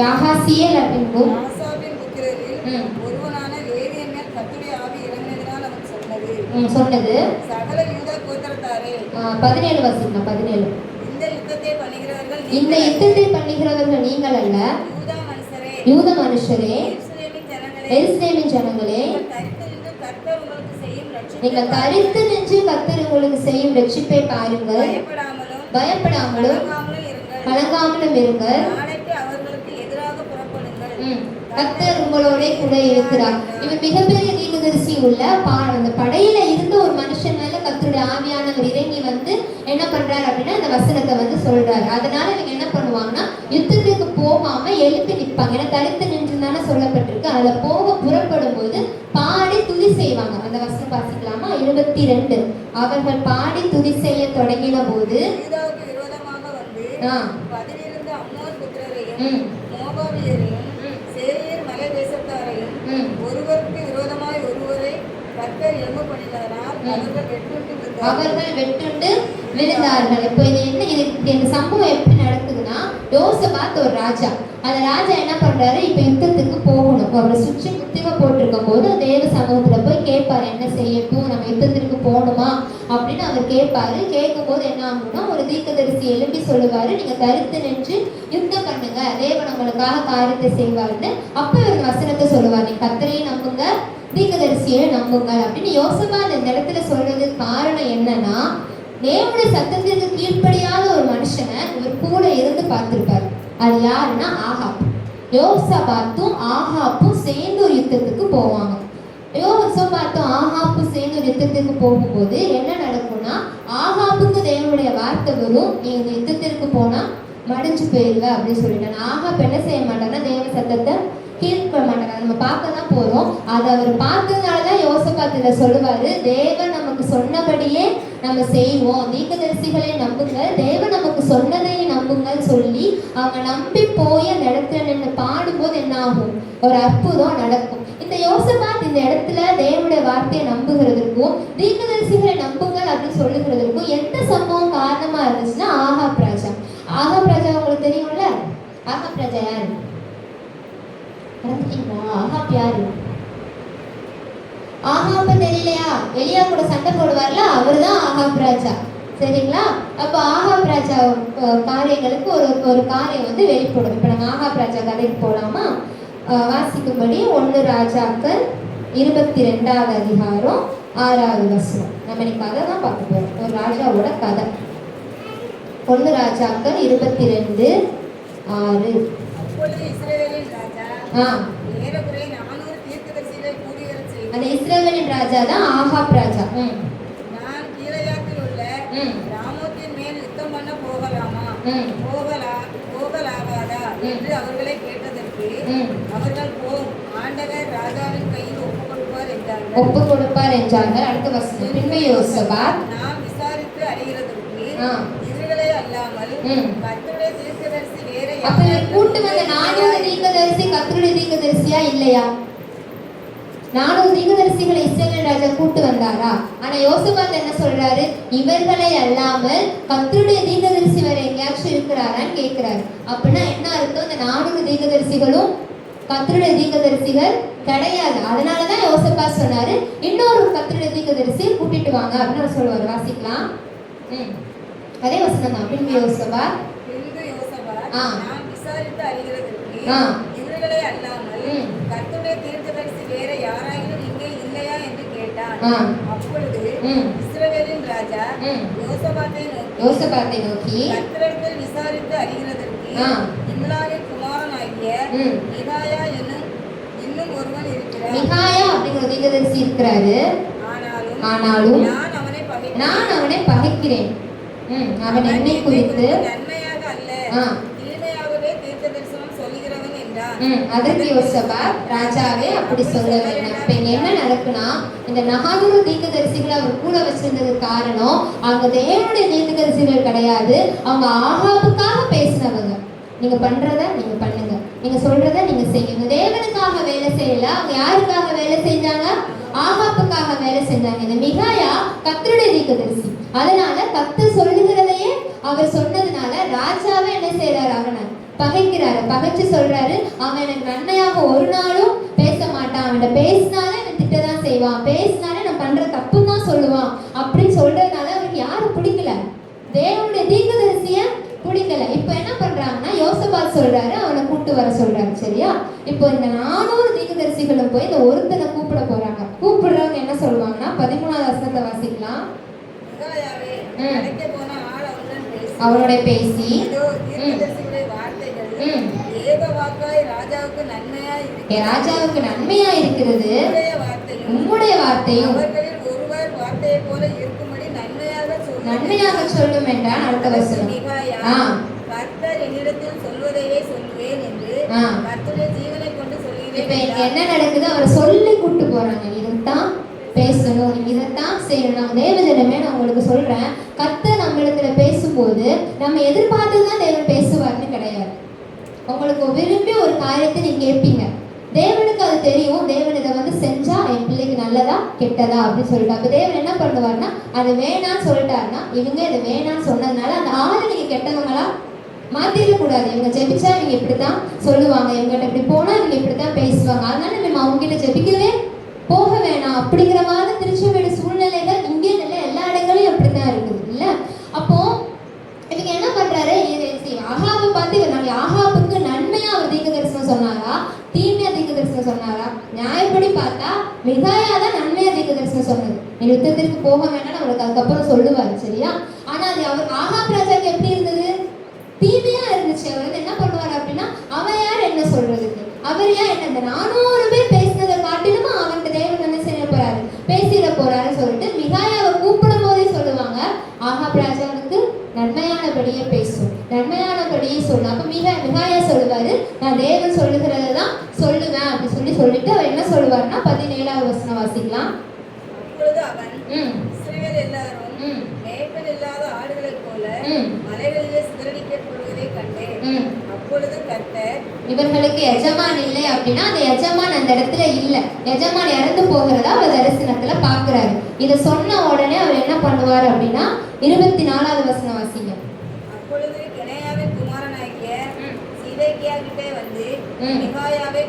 யாகாசியேல் என்னும் ஆசாபின் புத்திரரில் ஒருவனான லேவியன் மேல் கர்த்தருடைய ஆவி இறங்கினதினால் அவன் சொன்னது சகல யூதா கோத்திரத்தாரே. 17 வசனம் 17. இந்த யுத்தத்தை பண்ணுகிறவர்கள் நீங்கள் அல்ல, யூத மனுஷரே, எருசலேமின் ஜனங்களே, நீங்கள் தரித்து நின்று கர்த்தர் உங்களுக்கு செய்யும் ரட்சிப்பை பாருங்கள், பயப்படாமலும் கலங்காமலும் இருங்கள், கர்த்தர் உங்களோட கூட இருக்கிறார். இவர் மிகப்பெரிய தீர்க்கதரிசி உள்ள அந்த படையில இருந்த ஒரு மனுஷன் மேல கர்த்தருடைய ஆவியானவர் இறங்கி வந்து என்ன பண்றாரு அப்படின்னா இந்த வசனத்தை வந்து சொல்றாரு. அதனால இவங்க என்ன பண்ணுவாங்கன்னா, யுத்தத்துக்கு போகாம எழுப்பி நிற்பாங்க. ஏன்னா தரித்து நின்று தானே சொல்லப்பட்டிருக்கு. அதுல போக புறப்படும் அந்த வசனம் வாசிக்கலாமா? 22. அவர்கள் பாடி துதி செய்ய தொடங்கின போது யூதாவுக்கு விரோதமாக வந்து பதிலிருந்த அம்மோன் புத்திரரையும் மோபாபியரையும் சேயீர் மலை தேசத்தாரையும் ஒருவருக்கு விரோதமாய் ஒருவரை கர்த்தர் எம்பு பண்ணினார். அவர்கள் வெட்டுண்டு விழுந்தார்கள். இப்போ இது என்ன, இந்த சம்பவம் எப்படி நடக்குதுன்னா, யோசபாத் ஒரு ராஜா. அந்த ராஜா என்ன பண்றாரு, இப்ப யுத்தத்துக்கு போகணும். அவரை சுற்றி குத்திக போட்டிருக்கும் போது தேவ சமூகத்துல போய் கேட்பாரு, என்ன செய்யட்டும், நம்ம யுத்தத்திற்கு போகணுமா அப்படின்னு அவர் கேட்பாரு. கேட்கும் போது என்ன ஆகும்னா, ஒரு தீர்க்கதரிசி எழுப்பி சொல்லுவாரு, நீங்க தரித்து நின்று யுத்தம் பண்ணுங்க, தேவன் உங்களுக்காக காரியத்தை செய்வாருன்னு. அப்ப இவர் வசனத்தை சொல்லுவார், நீ கர்த்தரையை நம்புங்க, தீர்க்கதரிசியை நம்புங்க அப்படின்னு. யோசபாத் இந்த இடத்துல சொல்றதுக்கு காரணம் என்னன்னா, தேவனுடைய சத்தத்திற்கு கீழ்ப்படியாத ஒரு மனுஷனை இவர் கூட இருந்து பார்த்திருப்பாரு. அது யாருன்னா ஆகாப். யோசபாத்தும் ஆகாப்பும் சேர்ந்து ஒரு யுத்தத்துக்கு போவாங்க. யோசபாத்தும் ஆகாப்பும் சேர்ந்து ஒரு யுத்தத்துக்கு போகும்போது என்ன நடக்கும்னா, ஆகாப்புக்கு தேவனுடைய வார்த்தை வரும், நீ இந்த யுத்தத்திற்கு போனா மடிஞ்சு போயிருவ அப்படின்னு சொல்லிட்டாங்க. ஆகாப் என்ன செய்ய மாட்டாங்கன்னா, தேவ சத்தத்தை கீழ்ப்ப மாட்டாங்க. நம்ம பார்க்க தான் போறோம். அதை அவர் பார்த்ததுனாலதான் யோசபாத்துல சொல்லுவாரு, தேவன் நமக்கு சொன்னபடியே நம்ம செய்வோம், தீர்க்கதரிசிகளை நம்புங்க, தேவன் நமக்கு சொன்னதை நம்புங்கன்னு சொல்லி அவங்க நம்பி போய் அந்த இடத்துல நின்று பாடும்போது என்ன ஆகும், ஒரு அற்புதம் நடக்கும். இந்த யோசபாத் இந்த இடத்துல தேவனுடைய வார்த்தையை நம்புகிறதுக்கும் தீர்க்கதரிசிகளை நம்புங்கள் அப்படின்னு சொல்லுகிறதுக்கும் எந்த சம்பவம் காரணமா இருந்துச்சுன்னா, ஆகாப் ராஜா. ஆகாப் ராஜா உங்களுக்கு தெரியும்ல? ஆகாப் ராஜா யாரு? ஆகாப் யாரு? ஆகாப்ப தெரியலையா? எலியா கூட சண்டை போடுவார்ல, அவர் தான் ஆகாப் ராஜா. சரிங்களா? அப்போ ஆகாப் ராஜா காரியங்களுக்கு ஒரு காரியம் வந்து வெளிப்படும். இப்போ நம்ம ஆகாப் ராஜா கதைக்கு போகலாமா? வாசிக்கும்படி 1 ராஜாக்கள் 22வது அதிகாரம் 6வது வசனம். நம்ம இன்னைக்கு கதை தான் பார்க்க போறோம், ஒரு ராஜாவோட கதை. 1 ராஜாக்கள் 22:6. அந்த இஸ்ரவேலின் ராஜா தான் ஆகாப் ராஜா. நான் கீலேயாத்தில் உள்ள ராமோத்தின் மேல் யுத்தம் பண்ண போகலாமா, போகலாகாதா என்று அவர்களை கேட்டதற்கு அவர்கள் போம், ஆண்டவர் ராஜாவின் கையில் ஒப்பு கொடுப்பார் என்றார்கள். அடுத்த வசனம், பின்பு யோசபாத் நாம் விசாரித்து அறிகிறதற்கு இவர்களே அல்லாமல் கர்த்தருடைய தீர்க்கதரிசி வேற யாரும் கூட்டு வந்த 400 தீர்க்கதரிசி கர்த்தருடைய தீர்க்கதரிசியா இல்லையா? 400 தீர்க்கதரிசிகளை இஸ்ரவேல் ராஜா கூட்டு வந்தாரா? ஆனா யோசபாத் என்ன சொல்றாரு, இவர்களை அல்லாமல் கர்த்தருடைய தீர்க்கதரிசி வேற எங்கேயாச்சும் இருக்கிறாரான்னு கேட்கிறாரு. அப்படின்னா என்ன அர்த்தம், இந்த 400 தீர்க்கதரிசிகளும் கர்த்தருடைய தீர்க்கதரிசிகள் கிடையாது. அதனாலதான் யோசபாத் சொன்னாரு, இன்னொரு கர்த்தருடைய தீர்க்கதரிசியை கூட்டிட்டு வாங்க அப்படின்னு சொல்லுவாரு. வாசிக்கலாம். அதே வசனம் தான். பின்பு யோசபாத் நாம் விசாரித்து அறிகிறதற்கு இவர்களே அல்லாமல் கர்த்தருடைய தீர்க்கதரிசி வேற யாராயிலும் இங்கே இல்லையா என்று கேட்டான். அப்பொழுது இஸ்ரவேலின் ராஜா யோசபாத்தை நோக்கி கர்த்தரிடத்தில் விசாரித்து அறிகிறதற்கு இம்லாவின் குமாரனாகிய மிகாயா என்னும் இன்னும் ஒருவன் இருக்கிறார். மிகாயா அப்படிங்கிற தீர்க்கதரிசி இருக்கிறாரு. ஆனாலும் நான் அவனை பகைக்கிறேன். அவன் என்னை குறித்து நன்மையாக அல்ல தீமையாகவே தீர்க்கதரிசனம் சொல்லுகிறவன் என்றான். அதற்கு யோசபாத், ராஜாவே அப்படி சொல்ல வேண்டாம். இப்ப இங்க என்ன நடக்குன்னா, இந்த 400 தீர்க்கதரிசிகளை அவர் கூட வச்சிருந்ததுக்கு காரணம், அவங்க தேவனுடைய தீர்க்கதரிசிகள் கிடையாது, அவங்க ஆகாபுக்காக பேசினவங்க. நீங்க பண்றத நீங்க பண்ணுங்க, நீங்க சொல்றத நீங்க செய்யுங்க. தேவனுக்காக வேலை செய்யல, அவங்க யாருக்காக வேலை செஞ்சாங்க? ஆகாப்புக்காக வேலை செஞ்சாங்க. இந்த மிகாயா கர்த்தருடைய தீர்க்கதரிசி. அதனால கர்த்தர் சொல்லுகிறதையே அவர் சொன்னதுனால ராஜாவே என்ன செய்யறாரு, அவனை பகைக்கிறாரு. பகைச்சு சொல்றாரு, அவன் எனக்கு நன்மையாக ஒரு நாளும் பேச மாட்டான், அவன் பேசினாலே அவன் திட்டதான் செய்வான், பேசினாலே நான் பண்ற தப்பு தான் சொல்லுவான் அப்படின்னு சொல்றதுனால அவருக்கு யாரும் பிடிக்கல, தேவனுடைய தீர்க்கதரிசிய பிடிக்கல. இப்போ என்ன பண்றாங்கன்னா, யோசபாத் சொல்றாரு அவனை கூட்டு வர சொல்றாரு. சரியா? இப்போ இந்த 400 தீர்க்கதரிசிகளும் போய் இந்த ஒருத்தனை கூப்பிட போறாங்க. கூப்பிடுறவங்க என்ன சொல்லுவாங்கன்னா, 13வது வசனத்தை வாசிக்கலாம். அவரோட பேசி ராஜாவுக்கு நன்மையா இருக்கிறது, உம்முடைய வார்த்தையும் நன்மையாக சொல்லும் என்றான். அடுத்த வசனம், கர்த்தர் என்னிடத்தில் சொல்வதையே சொல்லுவேன் என்று கர்த்தருடைய ஜீவனை கொண்டு சொல்லுகிறேன். இப்ப இங்க என்ன நடக்குது, அவரை சொல்லி கூட்டு போறாங்க. இதுதான் பேசணும், நீங்க இதைத்தான் செய்யணும். நான் தேவஜனமே நான் உங்களுக்கு சொல்றேன், கர்த்தர் நம்மளிடத்துல பேசும்போது நம்ம எதிர்பார்த்துதான் தேவன் பேசுவார்னு கிடையாது. உங்களுக்கு விரும்பி ஒரு காரியத்தை நீங்க கேட்பீங்க, தேவனுக்கு அது தெரியும், தேவன் இதை வந்து செஞ்சா என் பிள்ளைக்கு நல்லதா கெட்டதா அப்படின்னு சொல்லிட்டு, அப்ப தேவன் என்ன பண்ணுவார்னா அது வேணான்னு சொல்லிட்டாருன்னா, இவங்க இதை வேணான்னு சொன்னதுனால அந்த ஆளை நீங்க கெட்டவங்களா மாத்திடக்கூடாது. இவங்க ஜெபிச்சா இவங்க இப்படித்தான் சொல்லுவாங்க, இவங்ககிட்ட இப்படி போனா இவங்க இப்படித்தான் பேசுவாங்க, அதனால நம்ம அவங்க கிட்ட ஜெபிக்கவே போக வேணாம் அப்படிங்கிற மாதிரி திருச்சபையோட சூழ்நிலைகள் இங்கே இல்லை, எல்லா இடங்களையும் அப்படித்தான் இருக்குது இல்ல. அப்போ இவங்க என்ன பண்றாரு, ஆகாவை பார்த்து இவர் நாங்கள் ஆகாவுக்கு நன்மையா அவர் தீர்க்க தரிசனம் சொன்னாரா தீமையா தீர்க்க தரிசனம் சொன்னாரா? நியாயப்படி பார்த்தா மிகாயா தான் நன்மையா தீர்க்க தரிசனம் சொன்னது. நீ யுத்தத்திற்கு போக வேண்டாம் அவருக்கு அதுக்கப்புறம் சொல்லுவாரு, சரியா? ஆனா அது அவர் ஆகாப் ராஜாக்கு எப்படி இருந்தது? தீமையா இருந்துச்சு. அவர் வந்து என்ன பண்ணுவார் அப்படின்னா, அவன் யார் என்ன சொல்றதுக்கு, அவர் ஏன் என்ன 400 பேர் பேசினதை காட்டிலுமா அவன்கிட்ட தேவன் என்ன செய்ய போறாரு, பேசிட போறாரு சொல்லிட்டு மிகாயாவை கூப்பிடும் போதே சொல்லுவாங்க, ஆகாப் ராஜாவுக்கு நன்மையானபடியே பேசும், நன்மையானபடியே சொல்லும். அப்ப மிகாயா சொல்லுவாரு, நான் தேவன் சொல்லுகிறதான் சொல்லுவேன் அப்படி சொல்லிட்டு அவர் என்ன சொல்லுவாருன்னா 17வது வசனம் வாசிக்கலாம். அப்பொழுது அவன் இஸ்ரவேல் எல்லாரும் மேய்ப்பன் இல்லாத ஆடுகளைப் போல மலைகளிலே சிதறடிக்கப்படுவதை கண்டேன். அப்பொழுது கர்த்தர், இவர்களுக்கு எஜமான் இல்லை அப்படின்னா அந்த எஜமான் அந்த இடத்துல இல்ல, எஜமான் இறந்து போகிறதா அவர் தரிசனத்துல பாக்குறாரு. இதை சொன்ன உடனே அவர் என்ன பண்ணுவாரு அப்படின்னா 24வது வசனம் வாசிங்க. அப்பொழுது கெனாயாவின் குமாரனாகிய சீதேக்கியா கிட்டே வந்து மிகாயாவை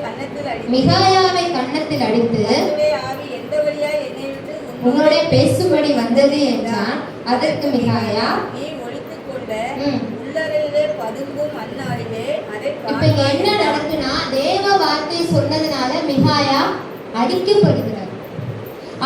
கன்னத்தில் அடித்து ஆவி எந்த வழியா என்னை விட்டு உங்களுடைய பேசும்படி வந்தது என்றான். அதற்கு மிகாயா, நீ ஒழித்துக் கொண்ட உள்ளறையிலே பதுங்கும் அந்நாளிலே அதை. இப்ப என்ன நடக்குன்னா, தேவ வார்த்தை சொன்னதுனால மிகாயா அடிக்கப்படுகிறார்.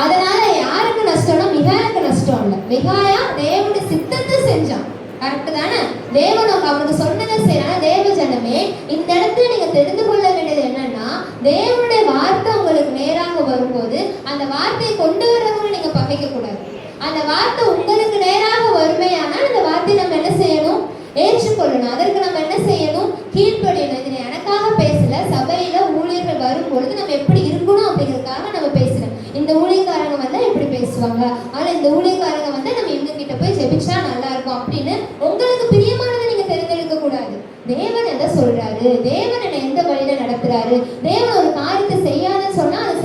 அதனால யாருக்கு நஷ்டம்னா மிகாயாக்கு நஷ்டம் இல்லை. மிகாயா தேவனுடைய சித்தத்தை செஞ்சான், கரெக்ட் தானே? தேவன் அவனுக்கு சொன்னதை செய்யறாங்க. தேவ ஜனமே, இந்த இடத்துல நீங்க தெரிந்து கொள்ள வேண்டியது என்னன்னா, தேவனுடைய வார்த்தை உங்களுக்கு நேராக வரும்போது அந்த வார்த்தையை கொண்டு வர்றவங்க நீங்க பகைக்க கூடாது. அந்த வார்த்தை உங்களுக்கு நேராக வருமையானால் அந்த வார்த்தையை நம்ம என்ன செய்யணும், ஏற்றுக்கொள்ளணும். அதற்கு நம்ம என்ன செய்யணும், கீழ்ப்படியணும். இது எனக்காக பேசல, சபையில ஊழியர்கள் வரும் பொழுது நம்ம எப்படி இருக்கணும் அப்படிங்கிறதுக்காக நம்ம பேசுறோம். இந்த ஊழியக்காரங்க வந்தா எப்படி பேசுவாங்க, ஆனா இந்த ஊழியக்காரங்க வந்து நம்ம இவங்க கிட்ட போய் ஜெபிச்சா நல்லா இருக்கும் அப்படின்னு உங்களுக்கு பிரியமானதை நீங்க தேர்ந்தெடுக்க கூடாது. தேவன் எதை சொல்றாரு, தேவன் என்ன எந்த வழியில நடத்துறாரு, தேவன் ஒரு காரியத்தை செய்யாதுன்னு சொன்னா அதை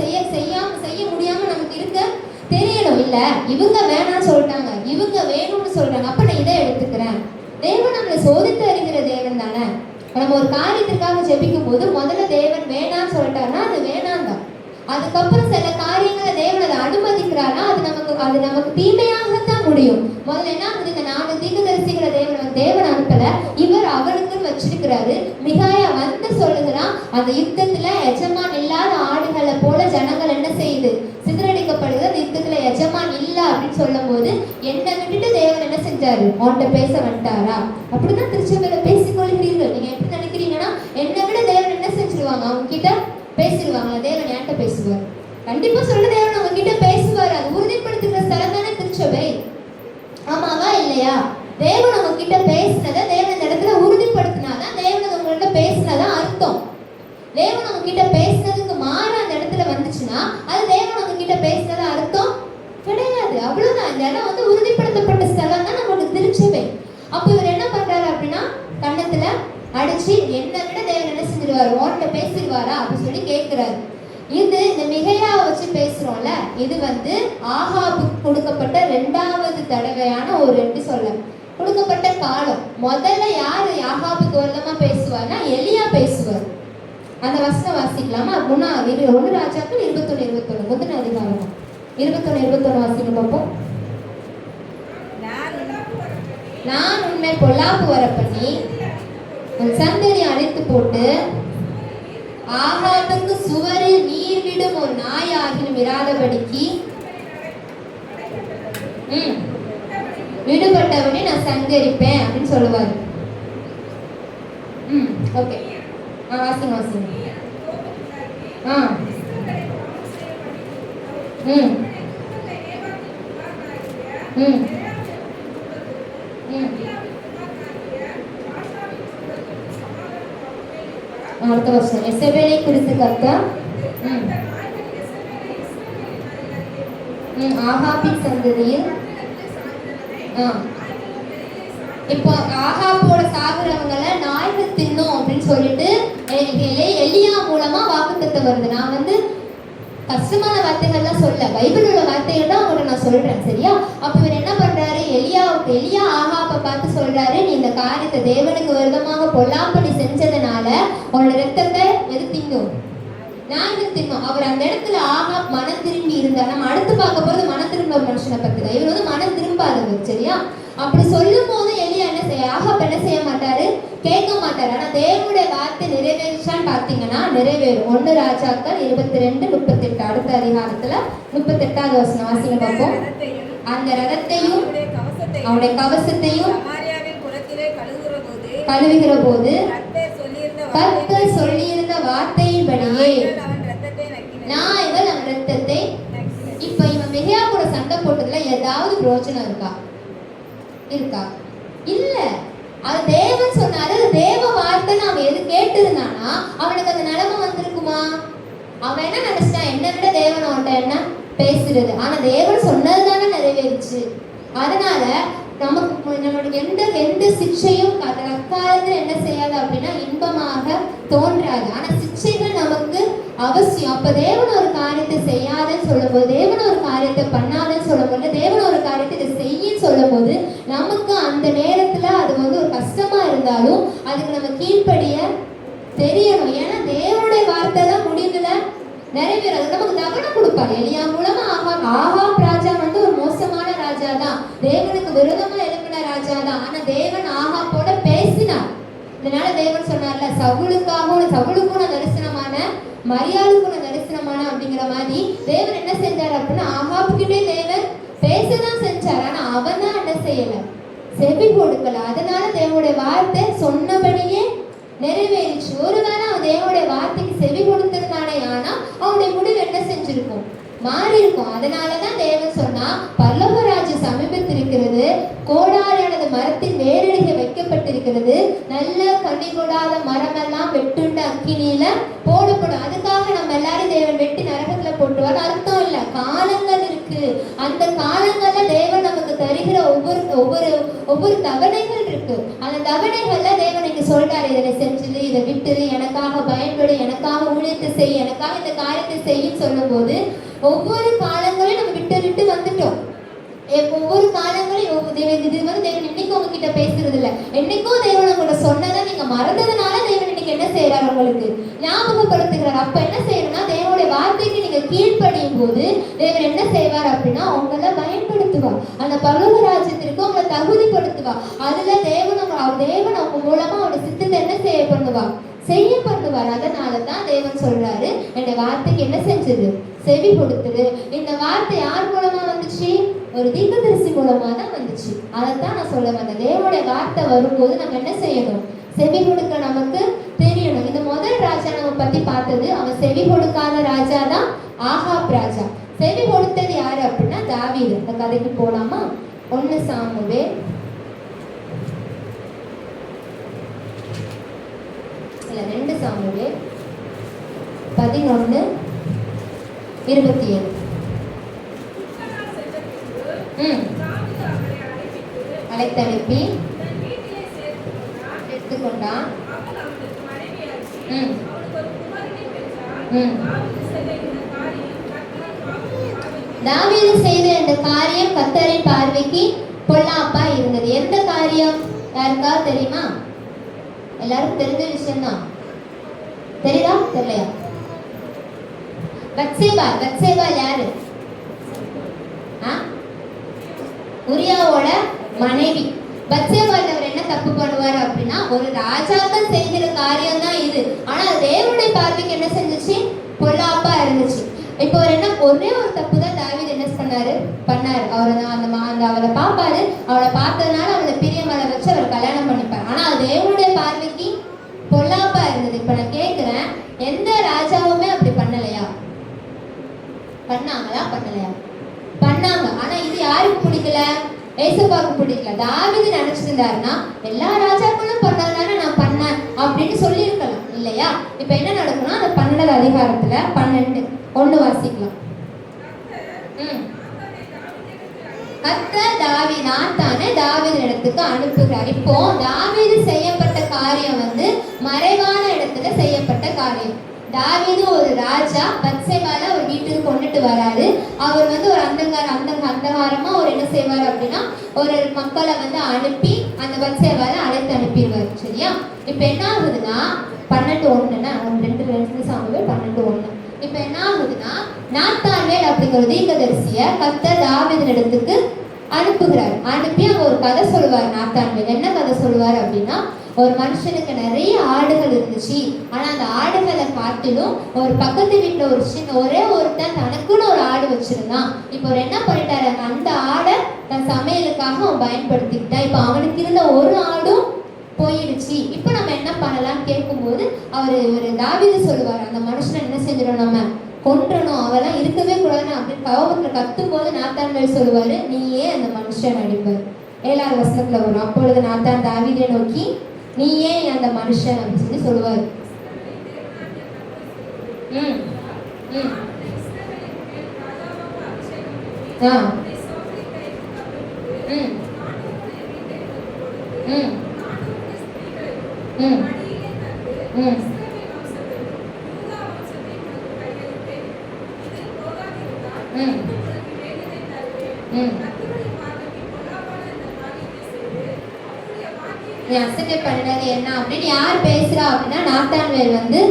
செய்ய முடியாம நமக்கு இருக்க தெரியணும். இல்ல இவங்க வேணாம்னு சொல்லிட்டாங்க, இவங்க வேணும்னு சொல்றாங்க, அப்ப நான் இதை எடுத்துக்கிறேன். தேவன் நம்மளை சோதித்து அறிகிற தேவன் தானே. நம்ம ஒரு காரியத்திற்காக ஜெபிக்கும் போது முதல்ல தேவன் வேணாம்னு சொல்லிட்டாருன்னா அது வேணாம் தான். அதுக்கப்புறம் சில காரியங்களை தேவன் அதை அனுமதிக்கிறாரா அது நமக்கு தீமையாகத்தான் முடியும். முதல்ல என்ன ஆகுது, இந்த 4 தீர்க்கதரிசிகளை தேவன் அனுப்பல, இவர் அவருக்குன்னு வச்சிருக்கிறாரு. மிகாயா வந்து சொல்லுகிறான், அந்த யுத்தத்துல எஜமான் இல்லாத ஆடுகளை போல ஜனங்கள் என்ன செய்யுது, சிதறடிக்கப்படுது. அந்த யுத்தத்துல எஜமான் இல்ல அப்படின்னு சொல்லும் போது என்னை விட்டுட்டு தேவன் என்ன செஞ்சாரு, அவன்கிட்ட பேச வந்துட்டாரா? அப்படிதான் திருச்சபையில பேசிக்கொள்கிறீர்கள். நீங்க எப்படி நினைக்கிறீங்கன்னா, என்னை விட தேவன் என்ன செஞ்சிருவாங்க, அவங்க கிட்ட பேசிடுவாங்களா? தேவன் என்கிட்ட பேசுவார், கண்டிப்பா சொல்ல தேவன் அவங்க கிட்ட பேசுவார். அது உறுதிப்படுத்துகிற ஸ்தலம் தானே திருச்சபை, ஆமாவா இல்லையா? தேவன் அவங்க கிட்ட பேசினதை தேவன் இந்த இடத்துல உறுதிப்படுத்தினாதான் தேவன் உங்கள்கிட்ட பேசினதா அர்த்தம். தேவன் அவங்க கிட்ட பேசினதுக்கு மாற அந்த இடத்துல வந்துச்சுன்னா அது தேவன் அவங்க கிட்ட பேசினதா அர்த்தம் கிடையாது. அவ்வளவுதான். இந்த இடம் வந்து உறுதிப்படுத்தப்பட்ட ஸ்தலம் தான் நம்மளுக்கு திருச்சபை. அப்ப இவர் என்ன பண்றாரு அப்படின்னா, கன்னத்துல அடிச்சு என்னை விட தேவன் என்ன செஞ்சிருவாரு, ஓட்ட பேசிடுவாரா அப்படின்னு சொல்லி கேட்கிறாரு. இது இந்த மிகையாவை வச்சு பேசுறோம்ல, இது வந்து ஆகாபுக்கு கொடுக்கப்பட்ட 2வது தடவையான ஒரு எப்படி சொல்ல கொடுக்கப்பட்ட காலம். முதல்ல யாரு ஆகாபுக்கு வருடமா பேசுவார்னா எலியா பேசுவார். அந்த வசனம் வாசிக்கலாமா? 1 ராஜாக்கள் 21 முதல் அதிகாரம் 21 வாசிக்க பார்ப்போம். நான் உண்மை பொல்லாப்பு வர பண்ணி உன் சந்ததியை அழைத்து போட்டு ஆகாபுக்கு சுவரில் நீர் விடும் ஒரு நாய் ஆகிலும் இராதபடிக்கு விடுபட்டவனே நான் சங்கரிப்பேன் அப்படின்னு சொல்லுவாரு. ஓகே, வாசிங்க. அடுத்த வருஷம் எசபேலை குறித்து கர்த்தர் ஆகாபின் சந்ததியில் இப்போ ஆகாப்போட சாகுறவங்கள நாய்கள் தின்னும் அப்படின்னு சொல்லிட்டு எலியா மூலமா வாக்குத்தத்தம் வருது. நான் வந்து கஷ்டமான வார்த்தைகள்லாம் சொல்ல, பைபிளோட வார்த்தைகள் தான் உங்கள்கிட்ட நான் சொல்றேன், சரியா? அப்ப இவர் என்ன பண்றாரு, எலியா ஆகாப்பை பார்த்து சொல்றாரு, நீ இந்த காரியத்தை தேவனுக்கு விரோதமாக பொல்லாப்பு நீ செஞ்சதுனால உன்னோட ரத்தத்தை எது தின்னும், நாய்கள் தின்னும். அவர் அந்த இடத்துல ஆகாப் மனம் திரும்பி இருந்தார். நம்ம அடுத்து பார்க்க போறது மனம் திரும்ப ஒரு மனுஷனை பத்தி தான். இவர் வந்து மனம் திரும்பாதவர், சரியா? அப்படி சொல்லும் போது எலியா என்ன செய்ய, ஆகாப் என்ன செய்ய மாட்டாரு, கேட்க மாட்டாரு. ஆனா தேவனுடைய வார்த்தை நிறைவேறிச்சான்னு பாத்தீங்கன்னா நிறைவேறும். 1 ராஜாக்கள் 22:38 அடுத்த அதிகாரத்துல 38வது வசனம் வாசிங்க பார்ப்போம். அந்த ரதத்தையும் அவருடைய கவசத்தையும் கழுவுகிற போது கர்த்தர் சொல்லியிருந்த வார்த்தையின்படியே நாய்கள் அவன் ரத்தத்தை. இப்ப இவன் மிகையா கூட சண்டை போட்டதுல ஏதாவது பிரோஜனம் இருக்கா? இல்ல. அது தேவன் சொன்னாரு, தேவ வார்த்தை அவன் எது கேட்டிருந்தானா அவனுக்கு அந்த நிலைமை வந்திருக்குமா? அவன் என்ன நினைச்சிட்டான், என்ன விட தேவன் அவன்கிட்ட என்ன பேசுறது. ஆனா தேவன் சொன்னதுதானே நிறைவேறிச்சு. அதனால நம்மளுக்கு எந்த சிக்ஷையும் அக்காலத்துல என்ன செய்யாது அப்படின்னா இன்பமாக தோன்றாது. ஆனா சிக்ஷைகள் நமக்கு அவசியம். அப்ப தேவன் ஒரு காரியத்தை செய்யாதுன்னு சொல்லும் போது, தேவன் ஒரு காரியத்தை பண்ணாதுன்னு சொல்லும் போது, தேவன் ஒரு காரியத்தை இதை செய்யன்னு சொல்லும் போது நமக்கு அந்த நேரத்துல அது வந்து ஒரு கஷ்டமா இருந்தாலும் அதுக்கு நம்ம கீழ்ப்படிய தெரியணும். ஏன்னா தேவனுடைய வார்த்தை தான் முடிவுல நிறைவேறது. நமக்கு தவணை கொடுப்பார். எலியா மூலமா ஆகாப் ராஜா வந்து ஒரு மோசமான ராஜா தான், தேவனுக்கு விரோதமா எழுப்பின ராஜா தான். ஆனா தேவன் ஆகாப்போட பேசினார். இதனால தேவன் சொன்னார்ல, சவுலுக்கும் நான் தரிசனமான, மரியாளுக்கும் நான் தரிசனமான அப்படிங்கிற மாதிரி தேவன் என்ன செஞ்சார் அப்படின்னா ஆகாப்புக்கிட்டே தேவன் பேசதான் செஞ்சார். ஆனா அவன் தான் என்ன செய்யல, செவி கொடுக்கல. அதனால தேவனுடைய வார்த்தை சொன்னபடியே நிறைவேறிச்சு. ஒருவேளை அவன் தேவனுடைய வார்த்தைக்கு செவி கொடுத்திருந்தானே ஆனா அவனுடைய முடிவு என்ன செஞ்சிருக்கும், மாறி இருக்கும். அதனாலதான் தேவன் சொன்னா பல்லவராஜ்ய சமீபத்திருக்கிறது, கோடாரியானது மரத்தின் வேரடிக வைக்கப்பட்டிருக்கிறது, நல்ல கனி கொடாத மரமெல்லாம் வெட்டுண்ட அக்கினியில போடப்படும். அதுக்காக நம்ம எல்லாரும் தேவன் வெட்டி நரகத்துல போட்டுவார் அர்த்தம் இல்ல. காலங்கள் இருக்கு. அந்த காலங்கள்ல தேவன் நமக்கு தருகிற ஒவ்வொரு தவணைகள் இருக்கு. அந்த தவணைகள்ல தேவன் இங்க சொல்றாரு, இதை செஞ்சுது, இதை விட்டுரு, எனக்காக பயன்படு, எனக்காக ஊழியத்தை செய், எனக்காக இந்த காரியத்தை செய்யும் சொல்லும் போது ஒவ்வொரு காலங்களையும் நம்ம விட்டு வந்துட்டோம். ஒவ்வொரு காலங்களையும் இது வந்து தேவன் இன்னைக்கும் உங்ககிட்ட பேசுறது இல்ல. என்னைக்கும் தேவன் உங்களோட சொன்னதை நீங்க மறந்ததுனால தேவன் இன்னைக்கு என்ன செய்யறாரு, உங்களுக்கு ஞாபகப்படுத்துகிறார். அப்ப என்ன செய்யணும்னா தேவனுடைய வார்த்தைக்கு நீங்க கீழ்ப்படியும் போது தேவன் என்ன செய்வார் அப்படின்னா உங்களை பயன்படுத்துவார். அந்த பரலோக ராஜ்யத்திற்கு உங்களை தகுதிப்படுத்துவார். அதுல தேவன் அவங்க மூலமா அவருடைய சித்தத்தை என்ன செய்ய பண்ணுவார். அதனாலதான் தேவன் சொல்றாரு, என்னுடைய வார்த்தைக்கு என்ன செஞ்சது, செவி கொடுத்தது. இந்த வார்த்தை யார் மூலமா வந்துச்சு, ஒரு தீர்க்கதரிசி மூலமா தான் வந்துச்சு. அதைத்தான் நான் சொல்ல வந்தேன். தேவனுடைய வார்த்தை வரும்போது நம்ம என்ன செய்யணும், செவி கொடுக்க நமக்கு தெரியணும். இந்த முதல் ராஜா நம்ம பத்தி பார்த்தது, அவன் செவி கொடுக்காத ராஜா தான் ஆகாப் ராஜா. செவி கொடுத்தது யாரு அப்படின்னா தாவீது. அந்த கதைக்கு போலாமா? 1 சாமுவேல் 2 சாமுவேல் 11:27. அழைத்தனுப்பி எடுத்துக்கொண்டான். தாவீது செய்த இந்த காரியம் கர்த்தரின் பார்வைக்கு பொல்லாப்பா இருந்தது. எந்த காரியம் யாருக்காவது தெரியுமா? எல்லாருக்கும் தெரிஞ்ச விஷயம் தான். தெரியுதா தெரியலையா? பத்சேபா யாரு? உரியாவோட மனைவி. பத்சேபாவில் அவர் என்ன தப்பு பண்ணுவார் அப்படின்னா, ஒரு ராஜாக்கள் செய்கிற காரியம் தான் இது. ஆனா தேவனுடைய பார்வைக்கு என்ன செஞ்சிச்சு, பொல்லாப்பா இருந்துச்சு. இப்போ அவர் என்ன, ஒரே ஒரு தப்பு தான் தாவீது என்ன பண்ணாரு. அவளை பார்ப்பாரு, அவளை பார்த்ததுனால அவளை பிரியமலை வச்சு அவர் கல்யாணம் பண்ணிப்பார். ஆனா அது தேவனுடைய பார்வைக்கு பொல்லாப்பா இருந்தது. இப்ப நான் கேட்கிறேன், எந்த ராஜாவுமே அப்படி பண்ணலையா? பண்ணாங்களா? பண்ணாங்க. ஆனா இது யாருக்கு பிடிக்கல, ஏசப்பாவுக்கு பிடிக்கல. தாவீது நினைச்சிட்டு இருந்தாருன்னா எல்லா ராஜாக்களும் பண்ணதுனால நான் பண்ணேன் அப்படின்னு சொல்லி இருக்கலாம் இல்லையா? இப்ப என்ன நடக்கும்னா, அந்த 12 அதிகாரத்துல 12:1 வாசிக்கலாம். நாத்தானை தாவீது இடத்துக்கு அனுப்புகிறார். இப்போ தாவீது செய்யப்பட்ட காரியம் வந்து மறைவான இடத்துல செய்யப்பட்ட காரியம். தாவீது ஒரு ராஜா, பத்சேபால ஒரு வீட்டுக்கு கொண்டுட்டு வராரு. அவர் வந்து ஒரு அந்தகாரமா ஒரு என்ன செய்வார் அப்படின்னா, ஒரு மக்களை வந்து அனுப்பி அந்த பத்சேபால அழைத்து அனுப்பிடுவார். சரியா? இப்ப என்ன ஆகுதுன்னா 12:1 2 சாமுவேல் 12:1. இப்ப என்ன ஆகுதுன்னா, நாத்தான்வேல் அப்படிங்கிற தீர்க்கதரிசிய கர்த்தர் தாவீது இடத்துக்கு அனுப்புகிறார். அனுப்பி அங்க ஒரு கதை சொல்லுவார். நாத்தான்வேல் என்ன கதை சொல்லுவார் அப்படின்னா, ஒரு மனுஷனுக்கு நிறைய ஆடுகள் இருந்துச்சு. ஆனா அந்த ஆடுகளை காட்டிலும் ஒரு பக்கத்து வீட்டுல ஒரு சின்ன ஒரே ஒருத்தன் தனக்குன்னு ஒரு ஆடு வச்சிருந்தான். இப்போ அவர் என்ன பண்ணிட்டாரு, அந்த ஆடை தன் சமையலுக்காக அவன் பயன்படுத்திக்கிட்டான். இப்போ அவனுக்கு இருந்த ஒரு ஆடும் போயிடுச்சு. இப்போ நம்ம என்ன பண்ணலாம்னு கேட்கும்போது ஒரு தாவீது சொல்லுவார், அந்த மனுஷனை என்ன செஞ்சிடும், நம்ம கொன்றணும், அவெல்லாம் இருக்கவே கூடாதுன்னு அப்படின்னு கோபத்துல கத்தும் போது நாத்தான்வேல் சொல்லுவாரு, நீயே அந்த மனுஷன் அடிப்பார். 7வது வசனத்துல வரும். அப்பொழுது நாத்தான் தாவீதை நோக்கி, நீ ஏன் அந்த மனுஷன் அப்படின்னு சொல்லி சொல்லுவார். ம் ம் ஆ ம் ம் ம் ம் ம் ம் அசட்டை பண்ணது என்ன அப்படின்னு யார் பேசுறா அப்படின்னா, நாத்தான்வேல் வந்து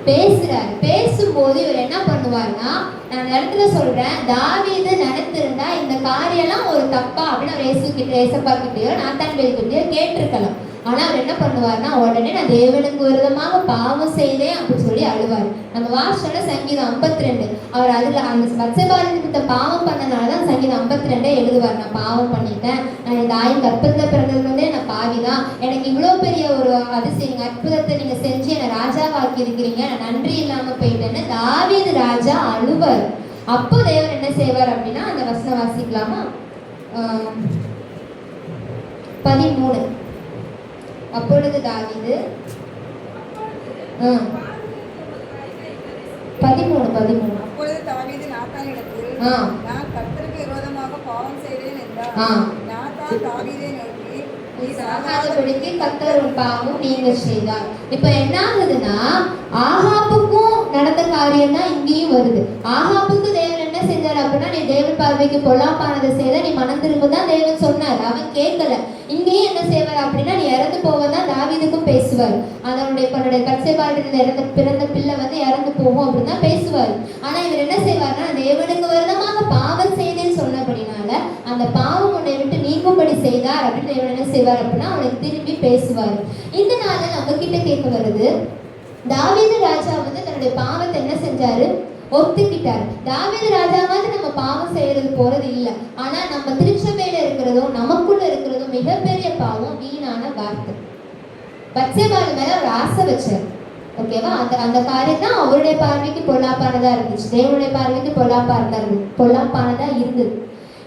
பேசுறாரு. பேசும்போது இவர் என்ன பண்ணுவார்னா, நான் அந்த இடத்துல சொல்றேன், தாவீது நினைத்திருந்தா இந்த காரியம்லாம் ஒரு தப்பா அப்படின்னு ஏசப்பா கிட்டயோ நாத்தான்வேல் கிட்டயோ கேட்டிருக்கலாம். ஆனா அவர் என்ன பண்ணுவார்னா, உடனே நான் தேவனுக்கு விரோதமாக பாவம் செய்தேன் அப்படின்னு சொல்லி அழுவார். நம்ம வாசன சங்கீதம் 52, அவர் அதுல அந்த பத்சேபாவிட்ட பாவம் பண்ணனாலதான் சங்கீதம் 52 எழுதுவார். நான் பாவம் பண்ணிட்டேன், நான் இந்த தாயின் கர்ப்பத்துல பிறந்ததுலேருந்தே நான் பாவிதான், எனக்கு இவ்வளவு பெரிய ஒரு அதிசயம் அற்புதத்தை நீங்க செஞ்சு என்னை ராஜாவாக்கி இருக்கிறீங்க, நான் நன்றி இல்லாம போயிட்டேன்னு தாவீது ராஜா அழுவார். அப்போ தேவன் என்ன செய்வார் அப்படின்னா, அந்த வசனம் வாசிக்கலாமா? 13. அப்பொழுது தாவீது 13 அப்பொழுது தாவீது நாத்தானிடத்தில், நான் கர்த்தருக்கு விரோதமாக பாவம் செய்தேன் என்றார். நாத்தான் தாவீதை நோக்கி, நீ சாகாதபடிக்கு கர்த்தர் உன் பாவம் நீங்க செய்தார். இப்ப என்ன ஆகுதுன்னா, ஆகாபுக்கும் நடந்த காரியம் தான் இங்கேயும் வருது. ஆகாபுக்கு தேவன் என்ன செஞ்சார் அப்படின்னா, நீ தேவன் பார்வைக்கு பொல்லாப்பானதை செய்த, நீ மனம் திரும்பதான் தேவன் சொன்னார், அவன் கேட்கல. இங்கேயும் என்ன செய்வார் அப்படின்னா, நீ இறந்து போவதான் தாவீதுக்கும் பேசுவார். தன்னுடைய பத்சேபாவிலிருந்து பிறந்த பிள்ளை வந்து இறந்து போகும் அப்படின்னு தான் பேசுவார். ஆனா இவர் என்ன செய்வார்னா, தேவனுக்கு விரோதமாக பாவம் செய்தேன்னு சொன்னபடினால அந்த பாவம் உன்னை விட்டு நீங்கும்படி செய்தார் அப்படின்னு தேவன் என்ன செய்வார் அப்படின்னா, அவனுக்கு திரும்பி பேசுவார். இந்த நாள நம்ம கிட்ட கேட்க வருது, தாவீது ராஜா வந்து தன்னுடைய பாவத்தை என்ன செஞ்சாரு, ஒத்துக்கிட்டாரு. தாவீது ராஜாவாவது நம்ம பாவம் செய்யறது போறது இல்லை. ஆனா நம்ம திருச்சபையில இருக்கிறதும் நமக்குள்ள இருக்கிறதும் மிகப்பெரிய பாவம் வீணான வார்த்தை. பத்சேபாள் மேல ஒரு ஆசை வச்சார். ஓகேவா? அந்த காரியம் தான் அவருடைய பார்வைக்கு பொல்லாப்பானதா இருந்துச்சு, தேவனுடைய பார்வைக்கு பொல்லாப்பானதா இருந்தது.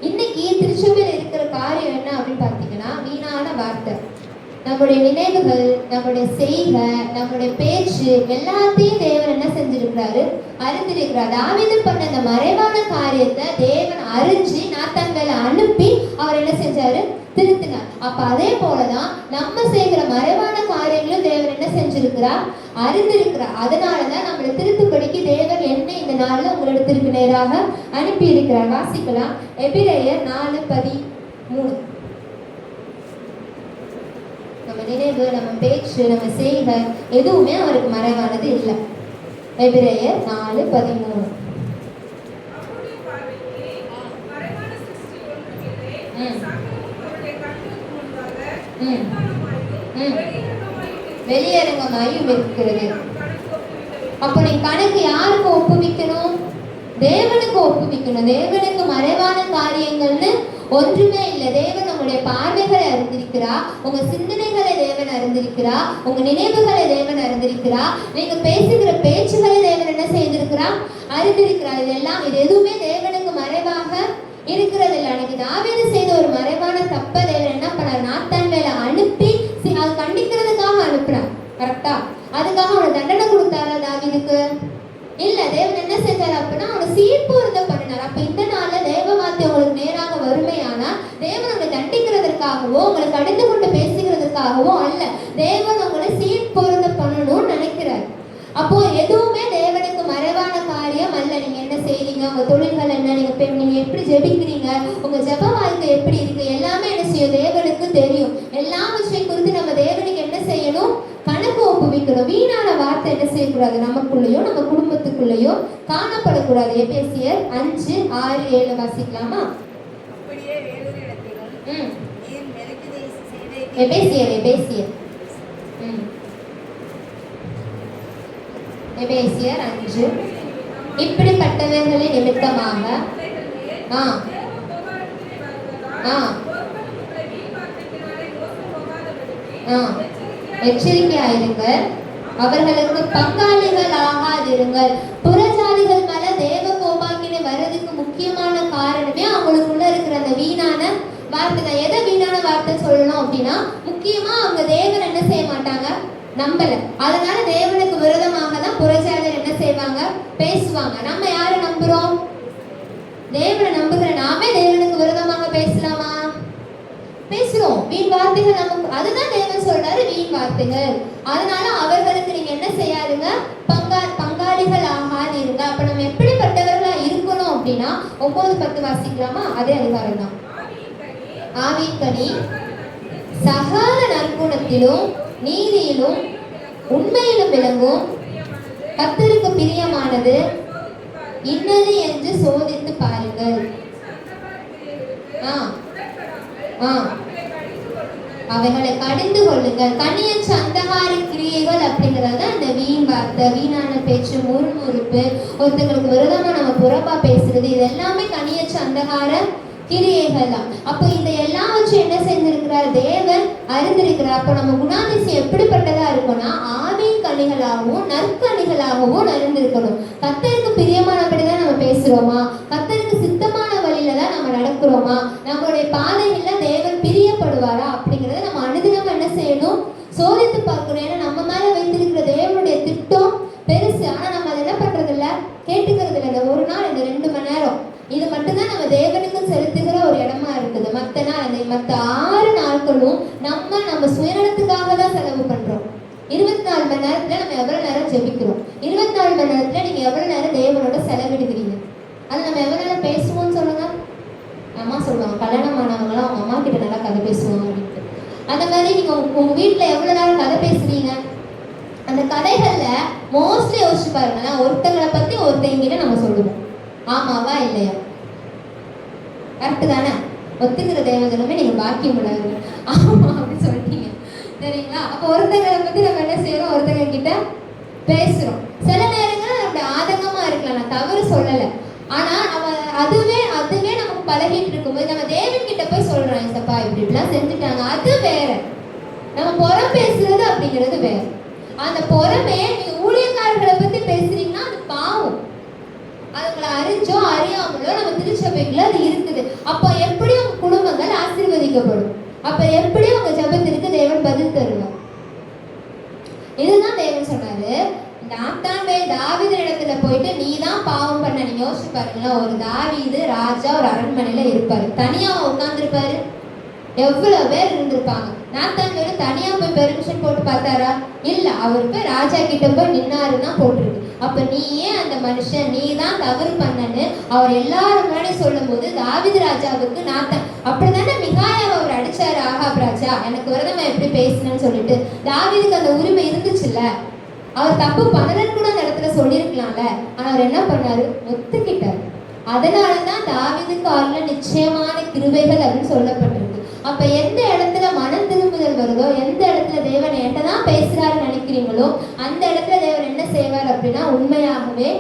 இன்னைக்கு திருச்சபையில இருக்கிற காரியம் என்ன அப்படின்னு பாத்தீங்கன்னா, வீணான வார்த்தை. நம்முடைய நினைவுகள், நம்முடைய செய்கை, நம்முடைய பேச்சு எல்லாத்தையும் தேவன் என்ன செஞ்சிருக்கிறாரு, அறிந்திருக்கிறார். தாவீது பண்ண அந்த மறைவான காரியத்தை தேவன் அறிஞ்சு நாத்தான்வேலை அனுப்பி அவர் என்ன செஞ்சாரு, திருத்தினார். அப்ப அதே போலதான் நம்ம செய்கிற மறைவான காரியங்களும் தேவன் என்ன செஞ்சிருக்கிறார், அறிந்திருக்கிறார். அதனாலதான் நம்மளை திருத்தும்படிக்கு தேவன் என்ன இந்த நாள்ல உங்களிடத்திற்கு நேராக அனுப்பி இருக்கிறார். வாசிக்கலாம். எபிரேயர் 4:13. நம்ம நினைவு, நம்ம பேச்சு, நம்ம செய்கை எதுவுமே அவருக்கு மறைவானது இல்லை. எபிரேயர் 4:13. வெளியரங்கமாயும் இருக்கிறது. அப்ப நீ கணக்கு யாருக்கு ஒப்புவிக்கணும்? தேவனுக்கு ஒப்புவிக்கணும். தேவனுக்கு மறைவான காரியங்கள்னு ஒன்றுமே இல்லை. தேவன் உங்களுடைய பார்வைகளை அறிந்திருக்கிறா, உங்க சிந்தனைகளை தேவன் அறிந்திருக்கிறா, உங்க நினைவுகளை தேவன் அறிந்திருக்கிறா, நீங்க பேசுகிற பேச்சுகளை தேவன் என்ன செய்திருக்கிறா, அறிந்திருக்கிறார். இது எதுவுமே தேவனுக்கு மறைவாக இருக்கிறது இல்லை. அன்னைக்கு தாவீது செய்த ஒரு மறைவான தப்ப தேவன் என்ன பண்ணார், நாத்தான்வேலை அனுப்பி அது கண்டிக்கிறதுக்காக அனுப்புறார். கரெக்டா? அதுக்காக அவனை தண்டனை கொடுத்தாரா தாவீதுக்கு? இல்ல. தேவன் என்ன செஞ்சார் அப்படின்னா, அவனை சீர்பூர்ந்த பண்ணினார். அப்ப இந்த நாள்ல தேவ வார்த்தை உங்களுக்கு நேராக வறுமையானா தேவன் உங்களை தண்டிக்கிறதற்காகவோ உங்களை கடிந்து கொண்டு பேசுகிறதுக்காகவோ அல்ல. தேவன் உங்களை சீட் பொருந்த பண்ணணும்னு நினைக்கிறார். அப்போ எதுவுமே தேவனுக்கு மறைவான காரியம் அல்ல. நீங்க என்ன செய்றீங்க, உங்க தொழில்கள் என்ன, நீங்க எப்படி ஜெபிக்கிறீங்க, உங்க ஜெப வாழ்க்கை எப்படி இருக்கு, எல்லாமே என்ன செய்யும், தேவனுக்கு தெரியும். எல்லா விஷயம் குறித்து நம்ம தேவனுக்கு என்ன செய்யணும், கணக்கு ஒப்புவிக்கணும். வீணான வார்த்தை என்ன செய்யக்கூடாது, நமக்குள்ளேயோ நம்ம குடும்பத்துக்குள்ளேயோ காணப்படக்கூடாது. எபேசியர் 5:6-7 வாசிக்கலாமா? அப்படியே வேறொரு இடத்திலும் எபேசியர் எபேசியர் 5 இப்படிப்பட்டவர்களின் நிமித்தமாக எச்சரிக்கையாயிருங்கள், அவர்களுக்கு பங்காளிகள் ஆகாதிருங்கள். புறஜாதிகள் மேல தேவ கோபாக்கினை வர்றதுக்கு முக்கியமான காரணமே அவங்களுக்குள்ள இருக்கிற அந்த வீணான வார்த்தை தான். எதை வீணான வார்த்தை சொல்லணும் அப்படின்னா, முக்கியமா அவங்க தேவன் என்ன செய்ய மாட்டாங்க, நம்பல. அதனால தேவனுக்கு விரோதமாக தான் புறஜாதிகள் என்ன செய்வாங்க, பேசுவாங்க. நம்ம யாரை நம்புறோம், தேவனை நம்புகிற நாமே தேவனுக்கு விரோதமாக பேசலாமா? பேசுறோம். வீண் வார்த்தைகள் நமக்கு, அதுதான் தேவன் சொல்றாரு, வீண் வார்த்தைகள். அதனால அவர்களுக்கு நீங்க என்ன செய்யாதுங்க, பங்காளிகள் ஆகாதீருங்க. அப்ப நம்ம எப்படிப்பட்டவர்களா இருக்கணும் அப்படின்னா 9-10 வாசிக்கலாமா? அதே அதிகாரம் தான். ஆவியின் கனி சகல நற்குணத்திலும் நீதியிலும் உண்மையிலும் விளங்கும், கர்த்தருக்கு பிரியமானது இன்னது என்று சோதித்து பாருங்கள். அவைகளை கடிந்து கொள்ளுங்கள். கனியற்ற அந்தகார கிரியைகள் அப்படிங்கிறது அந்த வீண் வார்த்தை, வீணான பேச்சு, முறுமுறுப்பு, ஒருத்தங்களுக்கு விரோதமா நம்ம புறப்பா பேசுறது, இது எல்லாமே கனியற்ற அந்தகார கிரியைகள் தான். அப்போ இந்த எல்லாவற்றையும் என்ன செஞ்சிருக்கிறார், தேவன் அறிந்திருக்கிறார். அப்போ நம்ம குணாதிசயம் எப்படிப்பட்டதா இருக்கும்னா, ஆவியின் கனிகளாகவும் நற்கனிகளாகவும் அறிந்திருக்கணும். கர்த்தருக்கு பிரியமானபடிதான் நம்ம பேசுறோமா, கர்த்தருக்கு சித்தமான வழியில தான் நம்ம நடக்கிறோமா, நம்மளுடைய பாதைகள்ல தேவன் பிரியப்படுவாரா அப்படிங்கறத நம்ம அனுதினம் என்ன செய்யணும், சோதித்து பார்க்கணும். ஏன்னா நம்ம மேல வைத்திருக்கிற தேவனுடைய திட்டம் பெருசு. ஆனா நம்ம அதை என்ன பண்றது இல்ல, கேட்டுக்கிறது இல்லை. இந்த ஒரு நாள், இந்த 2 மணி நேரம், இது மட்டும்தான் நம்ம தேவனுக்கு செலுத்துகிற ஒரு இடமா இருக்குது. மற்ற 6 நாட்களும் நம்ம சுயநலத்துக்காக தான் செலவு பண்றோம். 24 மணி நேரத்துல நம்ம எவ்வளவு நேரம் ஜெபிக்கிறோம், 24 மணி நேரத்துல நீங்க எவ்வளவு நேரம் தேவனோட செலவிடுகிறீங்க, அது நம்ம எவ்வளவு நேரம் பேசுவோம்னு சொல்லுங்க. அம்மா சொல்லுவாங்க, கல்யாணமானவங்களாம் அவங்க அம்மா கிட்ட நல்லா கதை பேசுவாங்க அப்படின்ட்டு. அந்த மாதிரி நீங்க உங்க வீட்டுல எவ்வளவு நேரம் கதை பேசுறீங்க? அந்த கதைகள்ல மோஸ்ட்லி யோசிச்சு பாருங்க, ஒருத்தங்களை பத்தி ஒருத்தங்கிட்ட நம்ம சொல்லுவோம், ஆமாவா இல்லையா? கரெக்டு தானே? ஒத்துக்கிற தேவதனமே நீங்க பாக்கியம் உள்ளாரு, ஆமா அப்படின்னு சொல்லிட்டீங்க, சரிங்களா? அப்போ ஒருத்தங்களை பத்தி நம்ம என்ன செய்யறோம், ஒருத்தங்க கிட்ட பேசுறோம். சில நேரங்கள் அப்படி ஆதங்கமா இருக்கலாம், நான் தவறு சொல்லலை. ஆனா அதுவே நமக்கு பழகிட்டு இருக்கும்போது நம்ம தேவன் கிட்ட போய் சொல்றோம், ஏசப்பா இப்படி இப்படிலாம் செஞ்சுட்டாங்க, அது வேற. நம்ம புறம் பேசுறது அப்படிங்கிறது வேற. அந்த புறமே நீங்க ஊழியக்காரர்களை பத்தி பேசுறீங்கன்னா அது பாவம். அதுங்களை அறிஞ்சோ அறியாமலோ நம்ம திருச்சபைக்குள்ள அது இருக்குது. அப்போ எப்படி உங்க குடும்பங்கள் ஆசீர்வதிக்கப்படும், அப்ப எப்படி உங்க ஜெபத்திற்கு தேவன் பதில் தருவார். இதுதான் தேவன் சொன்னாரு. தாவீது இடத்துல போயிட்டு நீ தான் பாவம் பண்ண. நீங்க யோசிச்சு பாருங்களா, ஒரு தாவீது ராஜா ஒரு அரண்மனையில இருப்பாரு, தனியா உட்கார்ந்துருப்பாரு, எவ்வளவு பேர் இருந்திருப்பாங்க. நாத்தான்வேலு தனியா போய் பெர்மிஷன் போட்டு பார்த்தாரா? இல்ல, அவர் போய் ராஜா கிட்ட போய் நின்னாருன்னா போட்டிருக்கு. அப்ப நீ ஏன் அந்த மனுஷன், நீ தான் தவறு பண்ணன்னு அவர் எல்லாரும் முன்னாடி சொல்லும் போது தாவீது ராஜாவுக்கு நாத்தான் அப்படித்தானே மிகாயாவை அவர் அடிச்சாரு, ஆகாப் ராஜா எனக்கு விரதமா எப்படி பேசினேன்னு சொல்லிட்டு. தாவீதுக்கு அந்த உரிமை இருந்துச்சுல்ல, அவர் தப்பு பண்ணலன்னு கூட அந்த இடத்துல சொல்லியிருக்கலாம்ல. ஆனா அவர் என்ன பண்ணாரு, ஒத்துக்கிட்டார். அதனாலதான் தாவீதுக்கு அவர்ல நிச்சயமான கிருபைகள் அப்படின்னு சொல்லப்பட்டிருக்கு. அப்ப எந்த இடத்துல மனம் திரும்புதல் வருதோ, எந்த இடத்துல தேவன் என்கிட்ட தான் பேசுறாருன்னு நினைக்கிறீங்களோ, அந்த இடத்துல தேவன் என்ன செய்வார் அப்படின்னா, உண்மையாகவே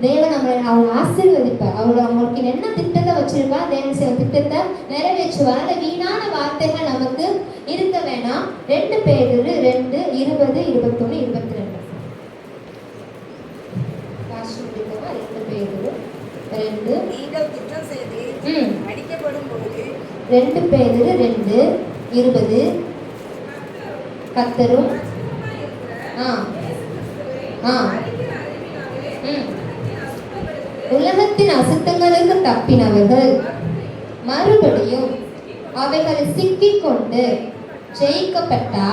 தேவன் அவங்க ஆசீர்வதிப்பார். அவங்களுக்கு என்ன திட்டத்தை வச்சிருக்கா, தேவன் செய்ய திட்டத்தை நிறைவேற்றுவார். அந்த வீணான வார்த்தைகள் நமக்கு இருக்க வேணாம். 2 பேதுரு 2:20, 21, 22 நீங்கள் குற்றம் செய்து அடிக்கப்படும் போது 2 பேதுரு 2:20 கர்த்தரும் உலகத்தின் அசுத்தங்களுக்கு தப்பினவர்கள் மறுபடியும் அவைகளை சிக்கிக் கொண்டு ஜெயிக்கப்பட்டா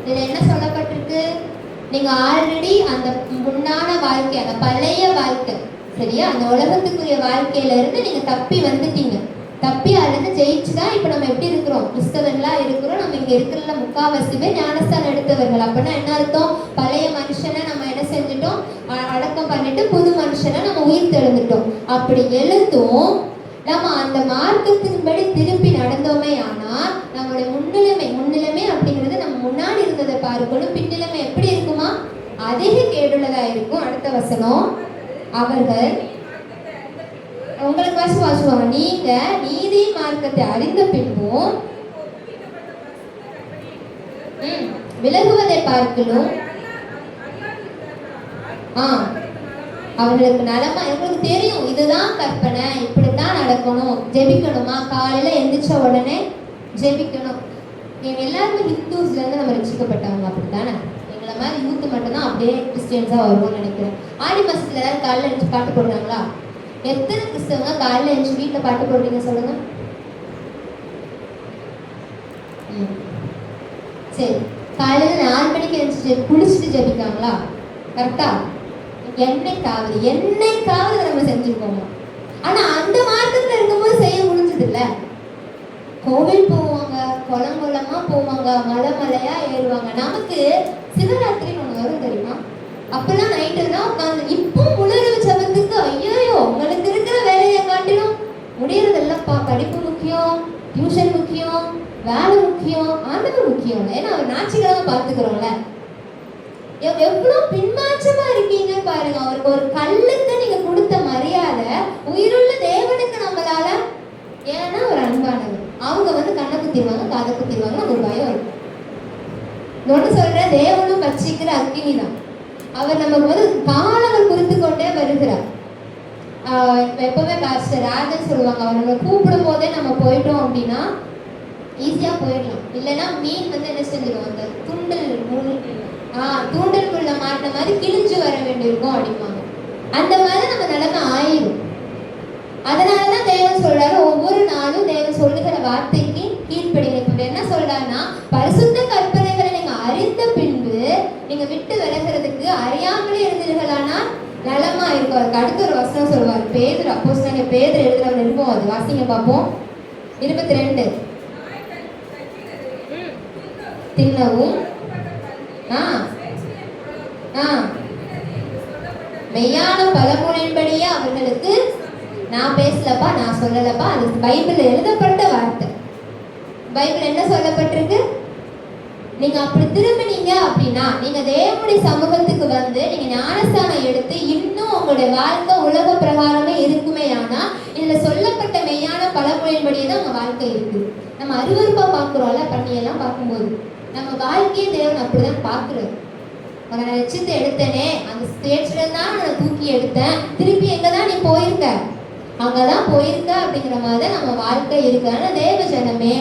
இதுல என்ன சொல்லப்பட்டிருக்கு? நீங்க ஆல்ரெடி அந்த முன்னான வாழ்க்கை, அந்த பழைய வாழ்க்கை, சரியா, அந்த உலகத்துக்குரிய வாழ்க்கையில இருந்து நீங்க தப்பி வந்துட்டீங்க. தப்பி அதுல ஜெயிச்சுதான் இப்ப நம்ம எப்படி இருக்கிறோம்? கிறிஸ்தவர்களா இருக்கிறோம். நம்ம இங்க இருக்கிற முக்காவாசி பேர் ஞானஸ்தானம் எடுத்தவர்கள். அப்படின்னா என்ன அர்த்தம்? பழைய மனுஷனை நம்ம என்ன செஞ்சுட்டோம்? அடக்கம் பண்ணிட்டு புது மனுஷனை நம்ம உயிர் தெழுந்துட்டோம். அப்படி எழுதும் நம்ம அந்த மார்க்கத்தின்படி திருப்பி நடந்தோமே ஆனா நம்மளுடைய முன்னிலைமை அப்படிங்கிறது நம்ம முன்னாடி இருந்ததை பார்க்கணும். பின்னிலைமை எப்படி இருக்குமா? அதிக கேடுள்ளதா இருக்கும். அடுத்த வசனம், அவர்கள் உங்களுக்கு வாசுவாங்க, நீங்க நீதி மார்க்கத்தை அறிந்த பின்பும் விலகுவதை பார்க்கணும். அவர்களுக்கு நலமா, எங்களுக்கு தெரியும் இதுதான் கற்பனை, இப்படித்தான் நடக்கணும், ஜெபிக்கணுமா, காலையில எந்திரிச்ச உடனே ஜெபிக்கணும். எங்க எல்லாருமே ஹிந்துஸ்ல இருந்து நம்ம ரசிக்கப்பட்டவங்க, அப்படித்தானே? எங்களை மாதிரி யூத் மட்டும்தான் அப்படியே கிறிஸ்டியன்ஸா வருவோம்னு நினைக்கிறேன். ஆடி மாசத்துல எல்லாரும் காலையில எழுந்து பாட்டு போடுறாங்களா? எத்தனை கிறிஸ்தவங்க காலையில எழுந்து வீட்டுல பாட்டு போடுறீங்க சொல்லுங்க. சரி, காலையில 4 மணிக்கு எழுந்து குளிச்சுட்டு ஜெபிக்காங்களா? கரெக்டா? என்னைக்காவது நம்ம செஞ்சிருக்கோமா? ஆனா அந்த மார்க்கத்துல இருக்கும்போது செய்ய முடிஞ்சது இல்ல. கோவில் போவாங்க, குளங்குளமா போவாங்க, மலையா ஏறுவாங்க. நமக்கு சிவராத்திரின்னு ஒண்ணு வரும் தெரியுமா? அப்பெல்லாம் நைட்டு தான் உட்காந்து, இப்போ உணர்வு சபத்துக்கு ஐயோ உங்களுக்கு இருக்கிற வேலையை காட்டிலும் முடியறது இல்லப்பா. படிப்பு முக்கியம், டியூஷன் முக்கியம், வேலை முக்கியம், ஆண்டவர் முக்கியம். ஏன்னா அவர் ஞாயிற்றுக்கிழமை பார்த்துக்கிறோம்ல. எவ்வளவு பின்மாற்றமா இருக்கீங்க பாருங்க. அவருக்கு ஒரு கல்லுக்கு நீங்க கொடுத்த மரியாதை உயிருள்ள தேவனுக்கு நம்மளால, ஏன்னா ஒரு அன்பானவர். அவங்க கண்ணை குத்திடுவாங்க, காதை குத்திடுவாங்க, ஒரு பயம் இருக்கும். ஒன்று சொல்ற, தேவனும் பட்சிக்கிற அக்கினி தான். அவர் நமக்கு காலங்கள் குறித்து கொண்டே வருகிறார். எப்பவுமே பாஸ்டர் ராஜன் சொல்லுவாங்க, அவர் நம்ம கூப்பிடும் போதே நம்ம போயிட்டோம் அப்படின்னா ஈஸியா போயிடலாம். இல்லைன்னா மீன் என்ன செஞ்சிடும், அந்த தூண்டலுக்குள்ள மாட்டின மாதிரி கிழிஞ்சு வர வேண்டியிருக்கும் அப்படிம்பாங்க. அந்த மாதிரி நம்ம நிலைமை ஆயிடும். அதனாலதான் தேவன் சொல்றாரு, ஒவ்வொரு நாளும் தேவன் சொல்லுகிற வார்த்தைக்கு கீழ்ப்படிங்க. இப்ப என்ன சொல்றாருன்னா, பரிசுத்த கற்பனைகளை நீங்க அறிந்த பின்பு நீங்க விட்டு விலகிறதுக்கு அறியாமலே இருந்தீர்களானா நலமா இருக்கும். அதுக்கு அடுத்த ஒரு வசனம் சொல்லுவார் பேதுரு. அப்போஸ்தலனாகிய பேதுரு எழுதுற நிருபம், அது வாசிங்க பார்ப்போம். 22 தின்னவும் மெய்யான பழமொழியின்படியே அவர்களுக்கு, நான் பேசலப்பா, நான் சொல்லலப்பா, அது பைபிள் எழுதப்பட்ட வார்த்தை. பைபிள் என்ன சொல்லப்பட்டிருக்கு? நீங்க அப்படி திரும்பினீங்க அப்படின்னா, நீங்க தேவனுடைய சமூகத்துக்கு நீங்க ஞானஸ்தானம் எடுத்து இன்னும் உங்களுடைய வாழ்க்கை உலக பிரகாரமே இருக்குமே. ஆனா இதுல சொல்லப்பட்ட மெய்யான பழமொழியின்படியே தான் உங்க வாழ்க்கை இருக்கு. நம்ம அருவருப்பா பாக்குறோம்ல, பண்ணியெல்லாம் பார்க்கும்போது நம்ம வாழ்க்கையை தேவன் அப்படிதான் பாக்குறாரு. நான் லட்சியத்தை எடுத்தேனே, அந்த ஸ்டேஜ்ல தான் நான் தூக்கி எடுத்தேன், திருப்பி எங்கதான் நீ போயிருக்க, அங்கதான் போயிருக்க அப்படிங்கிற மாதிரி நம்ம வாழ்க்கை இருக்கு. ஆனா தேவ ஜனமே,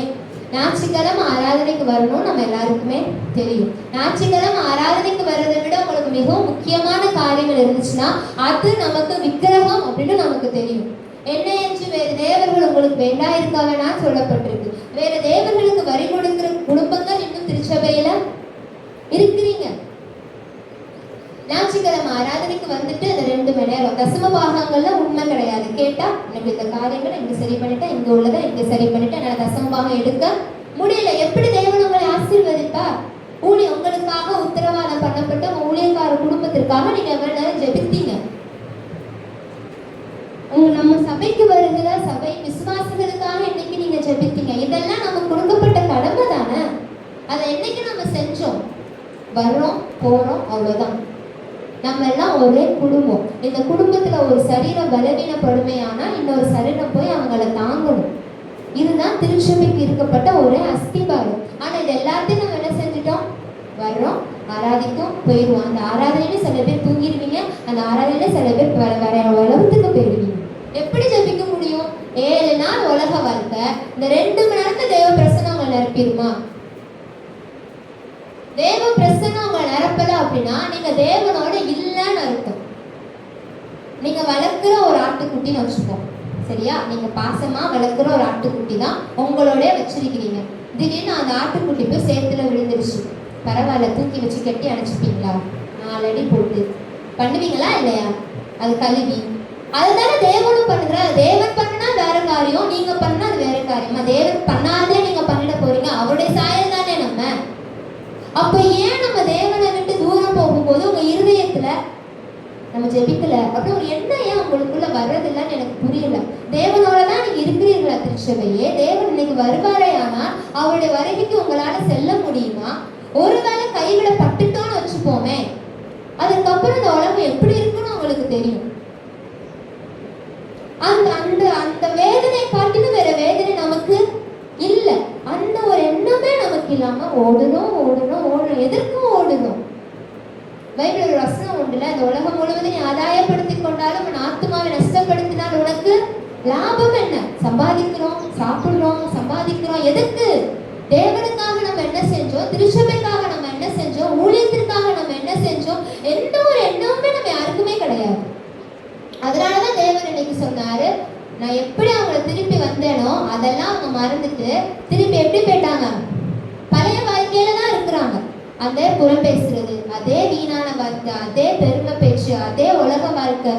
ஞாயிற்றுக்கிழமை ஆராதனைக்கு வரணும் நம்ம எல்லாருக்குமே தெரியும். ஞாயிற்றுக்கிழமை ஆராதனைக்கு வர்றதை விட உங்களுக்கு மிகவும் முக்கியமான காரியங்கள் இருந்துச்சுன்னா அது நமக்கு விக்கிரகம் அப்படின்னு நமக்கு தெரியும். என்ன என்று வேறு தேவர்கள் உங்களுக்கு வேண்டா இருக்கா வேணான்னு சொல்லப்பட்டிருக்கு. வேற தேவர்களுக்கு வரி கொடுக்கிற குடும்பங்கள் இன்னும் திருச்சபையில இருக்கிறீங்க. ஞாயிற்றுக்கிழமை ஆராதனைக்கு வந்துட்டு அந்த 2 மணி நேரம் தசம பாகங்கள்ல உண்மை கிடையாது. கேட்டா எனக்கு இந்த காரியங்களை இங்க சரி பண்ணிட்டேன், இங்க உள்ளதை இங்க சரி பண்ணிட்டேன், என்னால தசம பாகம் எடுக்க முடியல. எப்படி தேவன் உங்களை ஆசீர்வதிப்பா? உங்களுக்காக உத்தரவாதம் பண்ணப்பட்ட ஊழியக்கார குடும்பத்திற்காக நீங்க எவ்வளவு நேரம் ஜெபித்தீங்க? நம்ம சபைக்கு வருகிற சபை விசுவாசிகளுக்காக இன்னைக்கு நீங்க ஜெபித்தீங்க. இதெல்லாம் நமக்கு கொடுக்கப்பட்ட கடமை தானே. அதை என்னைக்கு நம்ம செஞ்சோம்? வர்றோம் போறோம், அவ்வளவுதான். நம்ம எல்லாம் ஒரே குடும்பம். இந்த குடும்பத்துல ஒரு சரீரம் பலவீனப்படுமையானா இன்னொரு சரீரம் போய் அவங்கள தாங்கணும். இதுதான் திருச்சபைக்கு இருக்கப்பட்ட ஒரே அஸ்திபாரம். ஆனா இது எல்லாத்தையும் நம்ம என்ன செஞ்சுட்டோம்? வர்றோம், ஆராதிக்கும், போயிடுவோம். அந்த ஆராதனையில சில பேர் தூங்கிடுவீங்க, அந்த ஆராதனையில சில பேர் வேற உலகத்துக்கு போயிடுவீங்க. எப்படி ஜெபிக்க முடியும்? 7 நாள் உலக வாழ்க்கை, இந்த 2 மணி நேரத்துல தேவ பிரசனம் உங்களை நிரப்பிடுமா? தேவ பிரசன்னம் உங்களை நிரப்பல அப்படின்னா நீங்க தேவனோட இல்லைன்னு அர்த்தம். நீங்க வளர்க்கிற ஒரு ஆட்டுக்குட்டின்னு வச்சுப்போம், சரியா? நீங்க பாசமா வளர்க்குற ஒரு ஆட்டுக்குட்டி தான் உங்களோட வச்சிருக்கிறீங்க. திடீர்னு அந்த ஆட்டுக்குட்டி போய் சேத்துல விழுந்துருச்சு. பரவாயில்ல, தூக்கி வச்சு கட்டி அணைச்சிப்பீங்களா? 4 அடி போட்டு பண்ணுவீங்களா இல்லையா? அது கழுவி அதுதானே தேவனும் பண்ணுறாரு. தேவன் பண்ணா வேற காரியம், நீங்க பண்ணா அது வேற காரியமா? தேவன் பண்ணாதே நீங்க பண்ணிட போறீங்க. அவருடைய சாயல் தானே நம்ம. அப்ப ஏன் நம்ம தேவனை விட்டு தூரம் போகும்போது உங்க இருதயத்துல நம்ம ஜெபிக்கல அப்படி ஒரு எண்ணம் ஏன் உங்களுக்குள்ள வர்றதில்லன்னு எனக்கு புரியல. தேவனோட தான் நீங்க இருக்கிறீங்களா திருச்சபையே? தேவன் இன்னைக்கு வருவாரே, ஆனால் அவருடைய வருகைக்கு உங்களால செல்ல முடியுமா? ஒருவேளை கைவிட பட்டுட்டோன்னு வச்சுப்போமே, அதுக்கப்புறம் இந்த உலகம் எப்படி இருக்குன்னு உங்களுக்கு தெரியும். அந்த அந்த அந்த வேதனை காட்டிலும் வேற வேதனை நமக்கு இல்ல. அந்த ஒரு எண்ணமே நமக்கு இல்லாம ஓடணும் ஓடணும் ஓடணும். எதற்கும் ஓடணும். பைபிள் ஒரு வசனம் உண்டுல, இந்த உலகம் முழுவதும் நீ ஆதாயப்படுத்தி கொண்டாலும் உன் ஆத்மாவை நஷ்டப்படுத்தினால் உனக்கு லாபம் என்ன? சம்பாதிக்கிறோம், சாப்பிடுறோம், சம்பாதிக்கிறோம். எதுக்கு? தேவனுக்காக நம்ம என்ன செஞ்சோம்? திருச்சபைக்காக நம்ம என்ன செஞ்சோம்? ஊழியத்திற்காக நம்ம என்ன செஞ்சோம்? எந்த ஒரு எண்ணமுமே நம்ம யாருக்குமே கிடையாது. அதனாலதான் தேவன் இன்னைக்கு சொன்னாரு, நான் எப்படி அவங்களை திருப்பி வந்தேனோ அதெல்லாம் அவங்க மறந்துட்டு திருப்பி எப்படி போயிட்டாங்க? பழைய வாழ்க்கையில தான் இருக்கிறாங்க. அதே புறம் பேசுறது, அதே வீணான வார்த்தை, அதே பெருமை பேச்சு, அதே உலக வாழ்க்கை.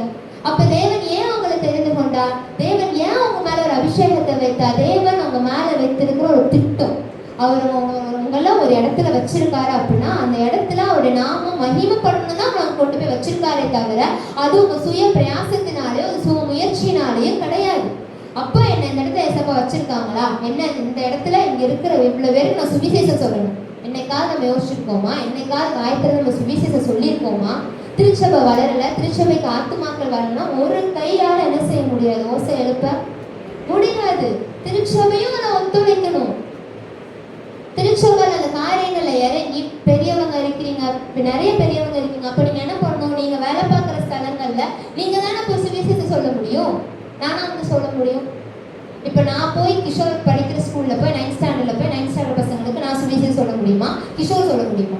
அப்ப தேவன் ஏன் அவங்களை தெரிந்து கொண்டார்? தேவன் ஏன் அவங்க மேல ஒரு அபிஷேகத்தை வைத்தார்? தேவன் அவங்க மேல வைத்திருக்கிற ஒரு திட்டம். அவர் உங்களை ஒரு இடத்துல வச்சிருக்காரு அப்படின்னா அந்த இடத்துல அவருடைய நாமம் மகிமைப்படணும் தான் அவங்க கொண்டு போய் வச்சிருக்காரே தவிர அது உங்க சுய பிரயாசத்தினாலேயோ சுய முயற்சினாலேயோ கிடையாது. அப்போ என்ன இந்த இடத்துல ஏசப்பா வச்சிருக்காங்களா? என்ன இந்த இடத்துல இங்க இருக்கிற இவ்வளவு பேருக்கு நான் சுவிசேஷம் சொல்லணும், என்னைக்காவது நம்ம யோசிச்சிருக்கோமா? என்னைக்காவது வாய்ப்பு நம்ம சுவிசேஷம் சொல்லியிருக்கோமா? திருச்சபை வளரல, திருச்சபைக்கு ஆத்துமாக்கள் வரணும்னா ஒரு கையால என்ன செய்ய முடியாது? ஓசை எழுப்ப முடியாது. திருச்சபையும் அதை ஒத்துழைக்கணும். திருச்சபையில் அந்த காரியங்கள்ல இறங்கி பெரியவங்க இருக்கிறீங்க, நிறைய பெரியவங்க இருக்கீங்க. அப்ப நீங்க என்ன பண்ணணும்? நீங்க வேலை பார்க்குற ஸ்தலங்கள்ல நீங்க தானே போய் சுவிசேஷத்தை சொல்ல முடியும். நானா வந்து சொல்ல முடியும்? இப்ப நான் போய் கிஷோர் படிக்கிற ஸ்கூல்ல போய் 9th ஸ்டாண்டர்ட்ல போய் 9th ஸ்டாண்டர்ட் பசங்களுக்கு நான் சுவிசேஷம் சொல்ல முடியுமா? கிஷோர் சொல்ல முடியுமா?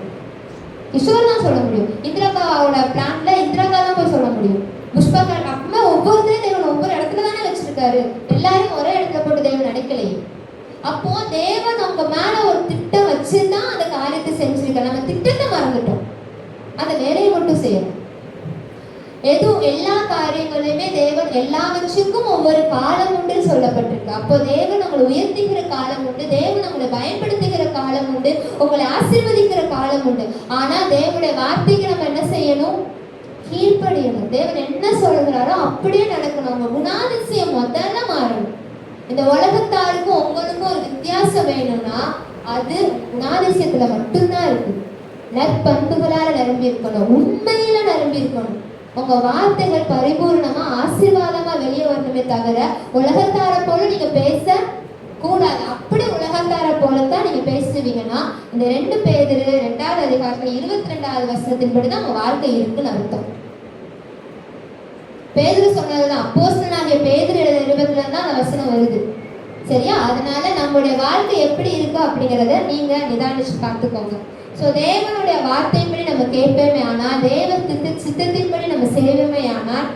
கிஷோர் தான் சொல்ல முடியும். இந்திராக்காவோட பிளான்ல இந்திராக்கா தான் போய் சொல்ல முடியும். புஷ்பாக்கா அம்மா ஒவ்வொருத்தரையும் தேவன் ஒவ்வொரு இடத்துல தானே வச்சிருக்காரு. எல்லாரும் ஒரே இடத்துல போட்டு தேவன் நினைக்கலையே. அப்போ தேவன் அவங்க மேல ஒரு திட்டம் வச்சுதான் அந்த காரியத்தை செஞ்சிருக்க. நம்ம திட்டத்தை மறந்துட்டோம், அந்த வேலையை மட்டும் செய்யணும். எதுவும் எல்லா காரியங்களையுமே தேவன் எல்லாவற்றுக்கும் ஒவ்வொரு காலம் உண்டு சொல்லப்பட்டிருக்கு. அப்போ தேவன் உங்களை உயர்த்துகிற காலம் உண்டு, தேவன் உங்களை பயன்படுத்துகிற காலம் உண்டு, உங்களை ஆசீர்வதிக்கிற காலம் உண்டு. ஆனா தேவனுடைய வார்த்தைக்கு நம்ம என்ன செய்யணும்? கீழ்ப்படியணும். தேவன் என்ன சொல்கிறாரோ அப்படியே நடக்கணும். உங்க குணாதிசயம் முதல்ல மாறணும். இந்த உலகத்தாருக்கும் உங்களுக்கும் ஒரு வித்தியாசம் வேணும்னா அது குணாதிசயத்துல மட்டும்தான் இருக்கு. நற்பண்புகளால நிரம்பி இருக்கணும், உண்மையில நிரம்பி இருக்கணும். உங்க வார்த்தைகள் பரிபூர்ணமா ஆசீர்வாதமா வெளியே வரணுமே தவிர உலகத்தார போல நீங்க பேச கூடாது. அப்படி உலகத்தார போலத்தான் நீங்க பேசுவீங்கன்னா இந்த 2 பேதுரு 2வது அதிகாரத்துல 22வது வசனத்தின்படிதான் உங்க வாழ்க்கை இருக்குன்னு அர்த்தம். பேதுரு சொன்னதுதான், அப்போஸ்தலனாகிய பேதுரு எழுதின நிருபத்துல தான் அந்த வசனம் வருது. சரியா? அதனால நம்மளுடைய வாழ்க்கை எப்படி இருக்கு அப்படிங்கிறத நீங்க நிதானிச்சு பார்த்துக்கோங்க. ஸோ தேவனுடைய வார்த்தையின்படி நம்ம கேட்போமே ஆனால், தேவ சித்தத்தின்படி நம்ம செய்வோமே ஆனால்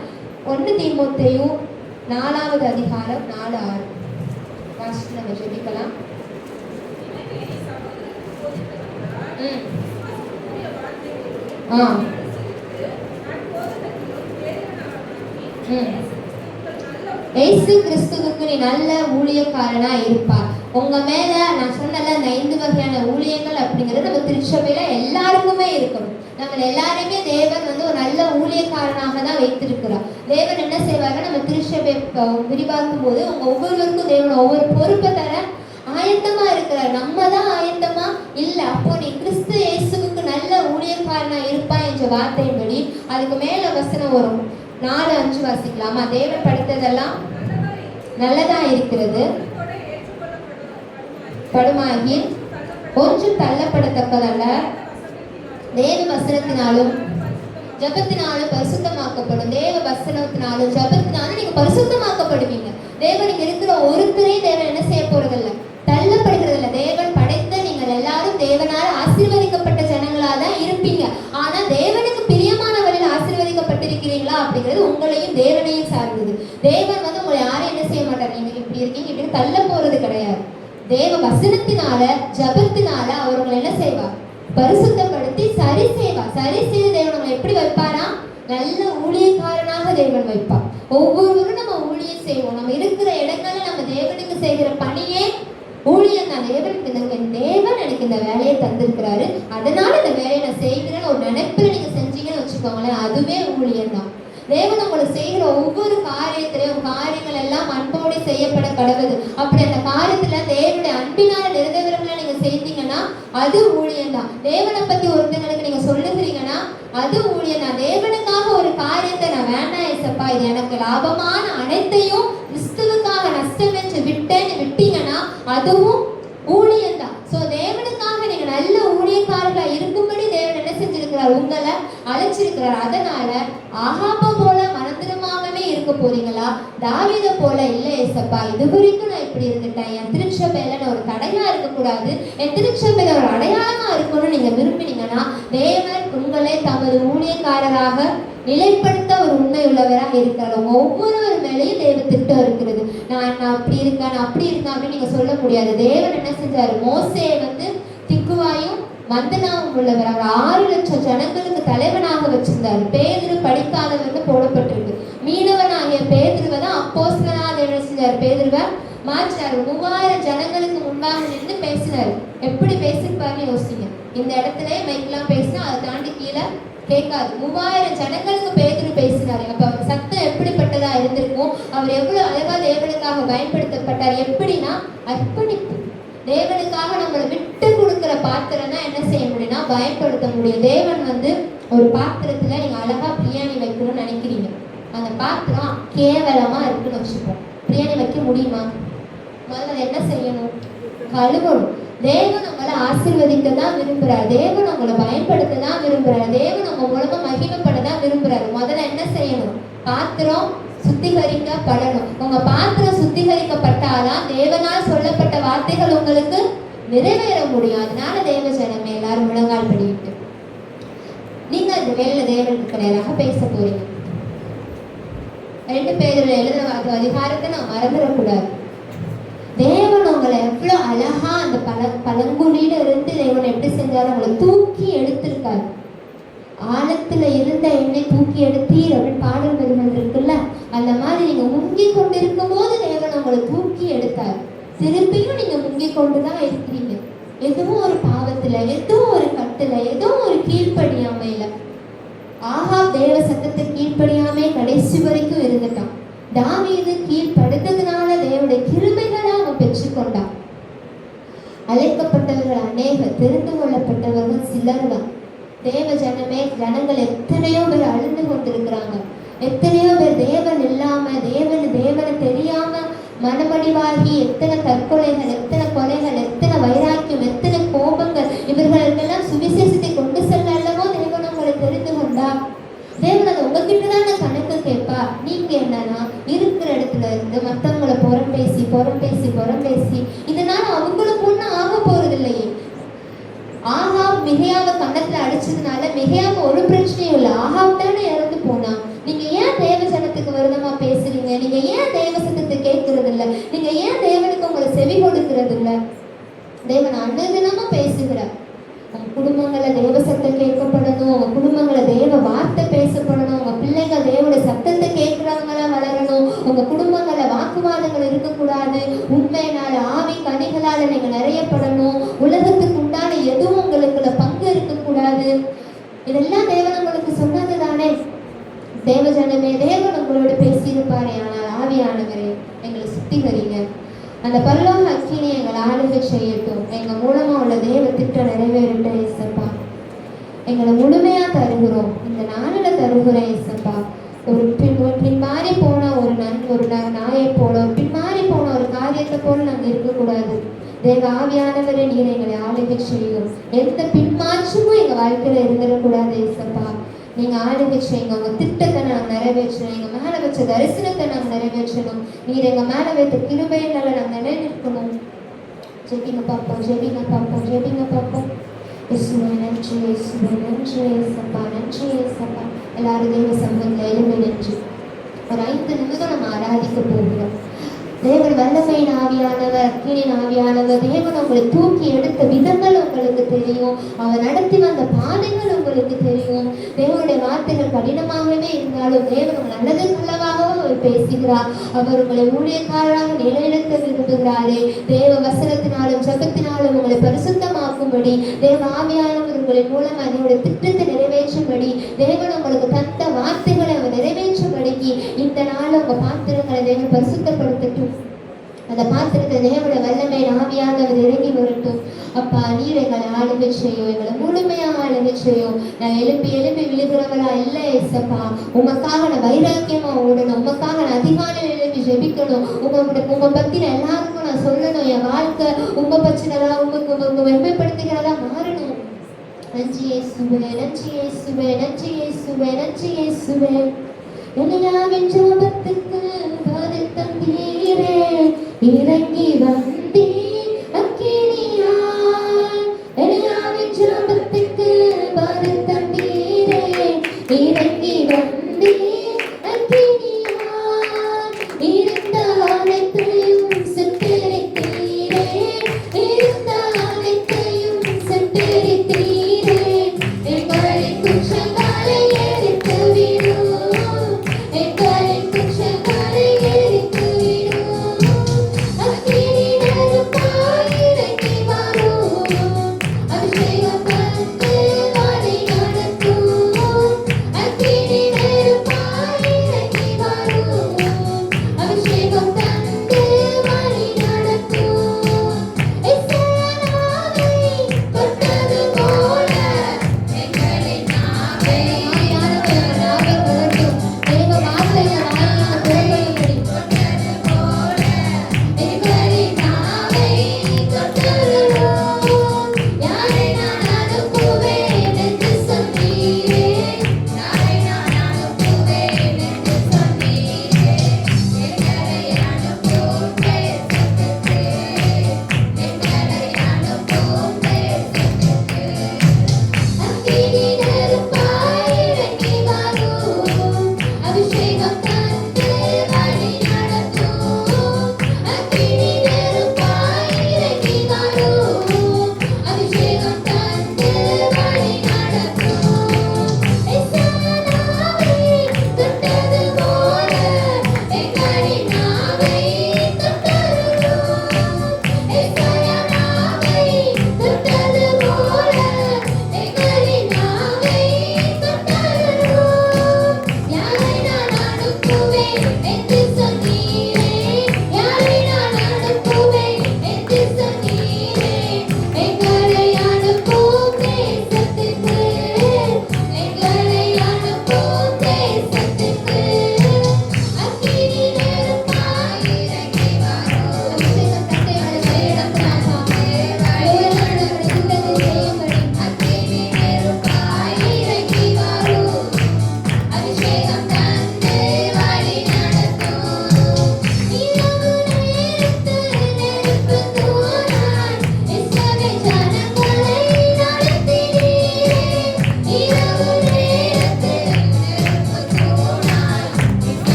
1 தீமோத்தேயு 4வது அதிகாரம் 4-6 வாசித்து நம்ம ஜெபிக்கலாம். ஏசு கிறிஸ்துவுக்கு நீ நல்ல ஊழியக்காரனா இருப்பார். உங்க மேல நான் சொன்னல இந்த 5 வகையான ஊழியங்கள் அப்படிங்கிறது நம்ம திருச்சபையில எல்லாருக்குமே இருக்கணும். நம்ம எல்லாருமே தேவன் வந்து ஒரு நல்ல ஊழியக்காரனாக தான் வைத்திருக்கிறார். தேவன் என்ன செய்வாங்க? நம்ம திருச்சபை விரிவாக்கும் போது உங்க ஒவ்வொருவருக்கும் தேவன் ஒவ்வொரு பொறுப்பை தர ஆயத்தமா இருக்கிறார். நம்ம தான் ஆயத்தமா இல்ல. அப்போ நீ கிறிஸ்து இயேசுவுக்கு நல்ல ஊழியக்காரனா இருப்பா என்ற வார்த்தையின்படி அதுக்கு மேல வசனம் வரும். 4-5 வாசிக்கலாமா? தேவன் படைத்ததெல்லாம் நல்லதா இருக்கிறது, படுமாகி ஒன்றும் தள்ளப்படத்தக்கதல்ல, தேவ வசனத்தினாலும் ஜபத்தினாலும் பரிசுத்தமாக்கப்படும். தேவ வசனத்தினாலும் ஜபத்தினாலும் நீங்க பரிசுத்தமாக்கப்படுவீங்க. தேவனுக்கு இருக்கிற ஒருத்தரையும் தேவன் என்ன செய்ய போறதில்ல, தள்ளப்படுகிறதில்ல. தேவன் படைத்த நீங்கள் எல்லாரும் தேவனால ஆசீர்வதிக்கப்பட்ட ஜனங்களா தான் இருப்பீங்க. ஆனா தேவனுக்கு பிரியமான வழியில் ஆசீர்வதிக்கப்பட்டிருக்கிறீங்களா அப்படிங்கிறது உங்களையும் தேவனையும் சார்ந்தது. தேவன் வந்து உங்களை யாரும் என்ன தள்ள போறது கிடையாது. தேவ வசனத்தினால ஜபத்தினால அவர் உங்களை என்ன செய்வார்? பரிசுத்தப்படுத்தி சரி செய்வார். சரி செய்து தேவன் உங்களை எப்படி வைப்பாரா? நல்ல ஊழியக்காரனாக தேவன் வைப்பார். ஒவ்வொருவரும் நம்ம ஊழியம் செய்வோம். நம்ம இருக்கிற இடங்கள்ல நம்ம தேவனுக்கு செய்கிற பணியே ஊழியம் தான். தேவன் எனக்கு இந்த வேலையை தந்திருக்கிறாரு, அதனால இந்த வேலையை நான் செய்கிறேன்னு ஒரு நினைப்புல நீங்க செஞ்சீங்கன்னு வச்சுக்கோங்களேன், அதுவே ஊழியம் தான். தேவன் உங்களை செய்கிற ஒவ்வொரு காரியத்திலையும் காரியங்கள் எல்லாம் அன்போடு செய்யப்பட கடவுது. அப்படி அந்த காரியத்துல தேவனுடைய அன்பினால நிறைவேறவங்களை நீங்க செய்தீங்கன்னா அது ஊழியம் தான். தேவனை பத்தி ஒருத்தங்களுக்கு நீங்க சொல்லுகிறீங்கன்னா அது ஊழியம் தான். தேவனுக்காக ஒரு காரியத்தை நான் வேண்டாம் ஏசப்பா, இது எனக்கு லாபமான அனைத்தையும் கிறிஸ்துவுக்காக நஷ்டம் வச்சு விட்டேன்னு விட்டீங்கன்னா அதுவும் ஊழியம் தான். சோ தேவனுக்காக நீங்க நல்ல ஊழியக்காரர்களா இருக்கும்படி தேவன் என்ன செஞ்சிருக்கிறார்? உங்களை அழைச்சிருக்கிறார். அதனால ஆகாப போல மனந்திரமாகவே இருக்க போறீங்களா? தாவீத போல இல்ல ஏசப்பா, இது வரைக்கும் நான் இப்படி இருந்துட்டேன், என் திருச்சபையில நான் ஒரு தடையா இருக்கக்கூடாது, என் திருச்சபையில ஒரு அடையாளமா இருக்கணும்னு நீங்க விரும்பினீங்கன்னா தேவன் உங்களை தமது ஊழியக்காரராக நிலைப்படுத்த ஒரு உண்மை உள்ளவராக இருக்கிறார். ஒவ்வொரு மேலேயும் தேவ திட்டம் இருக்கிறது. நான் அப்படி இருக்கேன், நான் அப்படி இருக்கேன் அப்படின்னு நீங்க சொல்ல முடியாது. தேவன் என்ன செஞ்சாரு? மோசேயை திக்குவாயும் மந்தனாவும் உள்ளவர். அவர் 6 லட்சம் ஜனங்களுக்கு தலைவனாக வச்சிருந்தாரு. பேதுரு படிக்காதவர்னு போடப்பட்டிருக்கு. மீனவனாகிய பேதுருவை தான் அப்போஸ்தலனாக தேவன் செஞ்சாரு. பேதுருவை மாற்றினாரு. 3000 ஜனங்களுக்கு முன்பாக நின்று பேசினாரு. எப்படி பேசிருப்பாருன்னு யோசிங்க. இந்த இடத்துல மைக்கெல்லாம் பேசினா அதை தாண்டி கீழே கேட்காது. 3000 ஜனங்களுக்கு பேதுரு பேசினாரு. அப்ப அவர் சத்தம் எப்படிப்பட்டதா இருந்திருக்கும்? அவர் எவ்வளவு அழகா தேவனுக்காக பயன்படுத்தப்பட்டார். எப்படின்னா அர்ப்பணிப்பு. தேவனுக்காக நம்மளை விட்டு கொடுக்கிற பாத்திரம் தான் என்ன செய்ய முடியும்னா பயன்படுத்த முடியும். தேவன் ஒரு பாத்திரத்துல நீங்க அழகா பிரியாணி வைக்கணும்னு நினைக்கிறீங்க, அந்த பாத்திரம் கேவலமா இருக்குன்னு வச்சுப்போம், பிரியாணி வைக்க முடியுமா? முதல்ல என்ன செய்யணும்? கழுவணும். தேவன் உங்களை ஆசீர்வதிக்க தான் விரும்புறாரு. தேவன் உங்களை பயன்படுத்த தான் விரும்புறாரு. தேவன் உங்க மூலமா மகிமைப்பட தான் விரும்புறாரு. முதல்ல என்ன செய்யணும்? பாத்திரம் சுத்திகரிக்கப்படணும். உங்க பாத்திரம் சுத்திகரிக்கப்பட்டாதான் தேவனால் சொல்லப்பட்ட வார்த்தைகள் உங்களுக்கு நிறைவேற முடியும். அதனால தேவ ஜனமே எல்லாரும் முழங்கால் படிக்கிட்டு நீங்க இந்த வேலையில தேவனுக்கு நேராக பேச போறீங்க. 2 பேர் எழுதின அதிகாரத்தை நான் மறந்துடக்கூடாது. தேவன் உங்களை எவ்வளவு அழகா அந்த பழங்குடியில இருந்து தேவன் எப்படி செஞ்சாரு? உங்களை தூக்கி எடுத்திருக்காரு. ஆழத்துல இருந்த என்னை தூக்கி எடுத்தீர் அப்படின்னு பாடல் வரிகள் இருக்குல்ல, அந்த மாதிரி நீங்க முங்கி கொண்டு இருக்கும் போது தேவன் உங்களை தூக்கி எடுத்தார். திருப்பியும் நீங்க முங்கி கொண்டுதான் இருக்கிறீங்க. எதுவும் ஒரு பாவத்துல, எதுவும் ஒரு கட்டுல, எதுவும் ஒரு கீழ்ப்படியாமையில. ஆகாப் தேவ சத்தத்தை கீழ்ப்படியாமே கடைசி வரைக்கும் இருந்துட்டான். தாவீது கீழ்ப்படுத்ததுனால தேவனுடைய கிருபைகளை அவன் பெற்றுக்கொண்டான். அழைக்கப்பட்டவர்கள் அநேகர், தெரிந்து கொள்ளப்பட்டவர்கள் சிலர் தான். தேவ ஜனமே, ஜனங்கள் எத்தனையோ பேர் அழிந்து கொண்டிருக்கிறாங்க. எத்தனையோ பேர் தேவன் இல்லாம தேவனை தெரியாம மனமடிவாகி எத்தனை தற்கொலைகள், எத்தனை கொலைகள், எத்தனை வைராக்கியம், எத்தனை கோபங்கள். இவர்களுக்கெல்லாம் சுவிசேஷத்தை கொண்டு செல்ல அல்லவோ தேவன் உங்களை தெரிந்து கொண்டா. தேவன் அதை உங்ககிட்டதான் நான் கணக்கு கேட்பா. நீங்க என்னன்னா இருக்கிற இடத்துல இருந்து மற்றவங்களை புறம் பேசி இதனால அவங்களுக்கு ஒன்றும் ஆக போறது இல்லையே. ஆகாப் மிகையாவை கன்னத்துல அடிச்சதுனால மிகையாவை ஒரு பிரச்சனையும் இல்லை. ஆகாப் தானே இறந்து போனா. நீங்க ஏன் தேவ ஜனத்துக்கு விரோதமா பேசுறீங்க? நீங்க ஏன் தேவ சத்தத்தை கேட்கறது இல்லை? நீங்க ஏன் தேவனுக்கு உங்களை செவி கொடுக்கறது இல்லை? தேவன் அனுதினமா பேசுகிறார். உங்க குடும்பங்களை தேவ சத்தம் கேட்கப்படணும். உங்க குடும்பங்களை தேவ வார்த்தை பேசப்படணும். உங்க பிள்ளைகள் தேவனுடைய சத்தத்தை கேட்கிறவங்களா வளரணும். உங்க குடும்பங்கள்ல வாக்குவாதங்கள் இருக்கக்கூடாது. உண்மையினால ஆவி கனிகளால நீங்க நிறையப்படணும். உலகத்துக்கு உண்டான எதுவும் உங்களுக்குள்ள பங்கு இருக்கக்கூடாது. இதெல்லாம் தேவன் உங்களுக்கு சொன்னது தானே. தேவ ஜனமே, தேவன் உங்களோட பேசியிருப்பாரே. ஆனால் ஆவியானவரே எங்களை சுத்திகரிங்க. அந்த பரலோக அக்கினி எங்களை ஆளுகை செய்யட்டும். எங்க மூலமா உள்ள தேவ திட்டம் நிறைவேறட்டும் ஏசப்பா. எங்களை முழுமையா தருகிறோம். இந்த நாளில தருகிறேன் ஏசப்பா. ஒரு பின்மாறி போன ஒரு நாயை போல, ஒரு பின்மாறி போன ஒரு காரியத்தை போல நாங்கள் இருக்கக்கூடாது. தேவ ஆவியானவரே நீர் எங்களை ஆளுகை செய்யும். எந்த பின்மாற்றமும் எங்க வாழ்க்கையில இருந்துடக்கூடாது ஏசப்பா. நீங்க ஆளுகை செய்யுங்க. உங்க திட்டத்தை நாங்கள் நிறைவேற்றணும். எங்க மேல வச்ச தரிசனத்தை நாங்கள் நிறைவேற்றணும். நீர் எங்க மேல வைத்த கிருபையினால நாங்கள் நிலைநிற்கணும். ஜெபிங்க பார்ப்போம். இயேசுவே நன்றி, இயேசுவே நன்றி ஏசப்பா, நன்றி ஏசப்பா. எல்லாரும் தேவ சமூகத்தில் எழுந்து நின்று ஒரு 5 நிமிடம் நம்ம ஆராதிக்க போகிறோம். தேவன் வல்லமையின் ஆவியானவர், அக்கினியின் ஆவியானவர், தேவன் உங்களை தூக்கி எடுத்த விதங்கள் உங்களுக்கு தெரியும். அவர் நடத்தி வந்த பாதைகள் உங்களுக்கு தெரியும். தேவனுடைய வார்த்தைகள் கடினமாகவே இருந்தாலும் தேவன் உங்கள் நல்லதுக்குள்ளவாகவும் அவர் பேசுகிறார். அவர் உங்களை ஊழியக்காரராக நிலைநிறுத்த விரும்புகிறாரே. தேவ வசனத்தினாலும் ஜபத்தினாலும் உங்களை பரிசுத்தமாக்கும்படி தேவ ஆவியானவர் உங்களின் மூலம் அதனுடைய திட்டத்தை நிறைவேற்றும்படி தேவன் உங்களுக்கு தந்த வார்த்தைகளை அவர் நிறைவேற்றும்படிக்கு இந்த நாள் உங்க பாத்திரங்களை தேவன் பரிசுத்தப்படுத்தட்டும். அந்த பாத்திரத்தை தேவனுடைய வல்லமை ஆவியானவர் இறங்கி வரட்டும். அப்பா, நீர் எங்களை ஆளுகை செய்யும், எங்களை முழுமையாக ஆளுகை செய்யும். நான் எழுப்பி எழுப்பி விழுகிறவளா இல்லை ஏசப்பா. உமக்காக நான் வைராக்கியமா ஓடணும், உமக்காக நான் அதிகாலையில் எழுப்பி ஜெபிக்கணும். உங்க பத்தி நான் எல்லாருக்கும் நான் சொல்லணும். என் வாழ்க்கை உங்க பற்றினதா உங்க வெறுமைப்படுத்துகிறதா மாறணும். நன்றி இயேசுவே, நன்றி இயேசுவே, நன்றி இயேசுவே, நன்றி இயேசுவே. எலியாவின் ஜெபத்துக்கு பதில் தந்தீரே, இறங்கி வந்தீர் அக்கினியாய். எலியாவின் ஜெபத்துக்கு பதில் தந்தீரே, இறங்கி வந்தீர் அக்கினியாய். இருந்த அனைத்தையும் சுட்டெரித்தீரே, இருந்த அனைத்தையும் சுட்டெரித்தீரே. எங்களின் குற்றங்களை எரித்து விடும், எங்களின் குற்றங்களை எரித்து விடும். அக்கினி நெருப்பாய்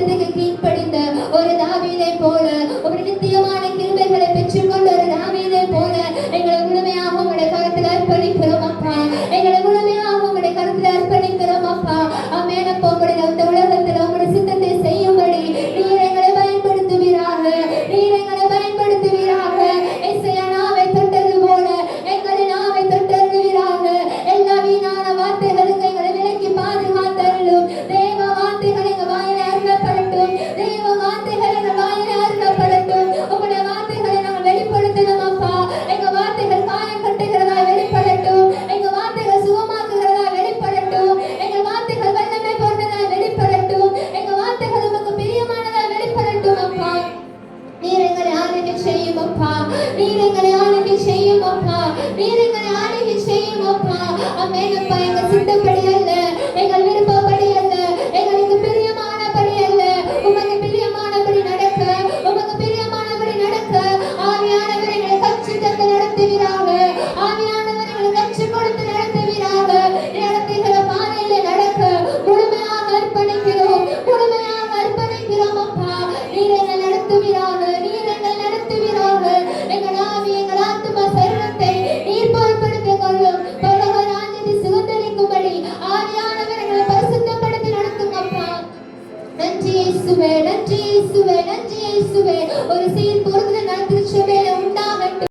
வார்த்தைக்கு கீழ்ப்படிந்த ஒரு தாவீதை போல, ஒரு நித்தியமான கிருபைகளை பெற்றுக்கொண்ட ஒரு தாவீதை போல எங்களை முழுமையாக உங்களுடைய கருத்தில் அர்ப்பணிக்கிறோம் அப்பா. எங்களை முழுமையாக உங்களுடைய கருத்தில் அர்ப்பணிக்கிறோம் அப்பா. ஆமென் அப்பா. உங்களுடைய இந்த உலகத்தில் உங்களுடைய சித்தத்தை செய்யும்படி நீர் எங்களை பயன்படுத்துவீராக, நீர் எங்களை பயன்படுத்துவீராக. எஸ்ஐயா நாவை தொட்டது போல எங்களை நாவை தொட்டருவீராக. எல்லா வீணான வார்த்தைகளுக்கு எங்களை விலக்கி பாதுகாத்தருளும். தேவ வார்த்தைகள் எங்கள் வாயில அருளப்படட்டும், தேவ வார்த்தைகள் எங்கள் வாயில அருளப்படட்டும். உங்களுடைய வார்த்தைகளை நாங்கள் வெளிப்படுத்தணும் அப்பா. எங்க வார்த்தைகள் காயம் கட்டுகிறதா வெளிப்படட்டும், எங்க வார்த்தைகள் சுகமாக்குகிறதா வெளிப்படட்டும், எங்க வார்த்தைகள் வல்லமை போன்றதா வெளிப்படட்டும், எங்க வார்த்தைகள் உமக்கு பிரியமானதா வெளிப்படட்டும் அப்பா. நீர் எங்களை ஆளுகை செய்யும் அப்பா, நீர் எங்களை ஆளுகை செய்யும் அப்பா, நீர் எங்களை ஆளுகை செய்யும் அப்பா. ஆமென் அப்பா. எங்க சித்தப்படி அல்ல, எங்கள் விருப்பப்படி அல்ல, எங்களுக்கு பிரியமானபடி அல்ல, உமக்கு பிரியமானபடி நடக்க, உமக்கு பிரியமானபடி நடக்க ஆவியானவர் எங்களை கற்றுத் தந்து நடத்துவீராக. ஆவியானவர் எங்களை கற்றுக் கொடுத்து நடத்துவீராக. நடத்துகிற பாதையில நடக்க முழுமையாக அர்ப்பணிக்கிறோம், முழுமையாக அர்ப்பணிக்கிறோம் அப்பா. நீர் எங்களை நடத்துவீராக, நீர் எங்களை நடத்துவீராக. எங்கள் ஆவி எங்கள் ஆத்துமா சரீரத்தை நீர் பொறுப்படுத்திக் கொள்ளும். பரலோக ராஜ்யத்தை சுதந்தரிக்கும்படி ஆவியானவர் எங்களை பரிசுத்தப்படுத்தி நடத்தும் அப்பா. நன்றி இயேசுவே, நன்றி இயேசுவே, நன்றி இயேசுவே. ஒரு சீர் பொறுத்து நடத்து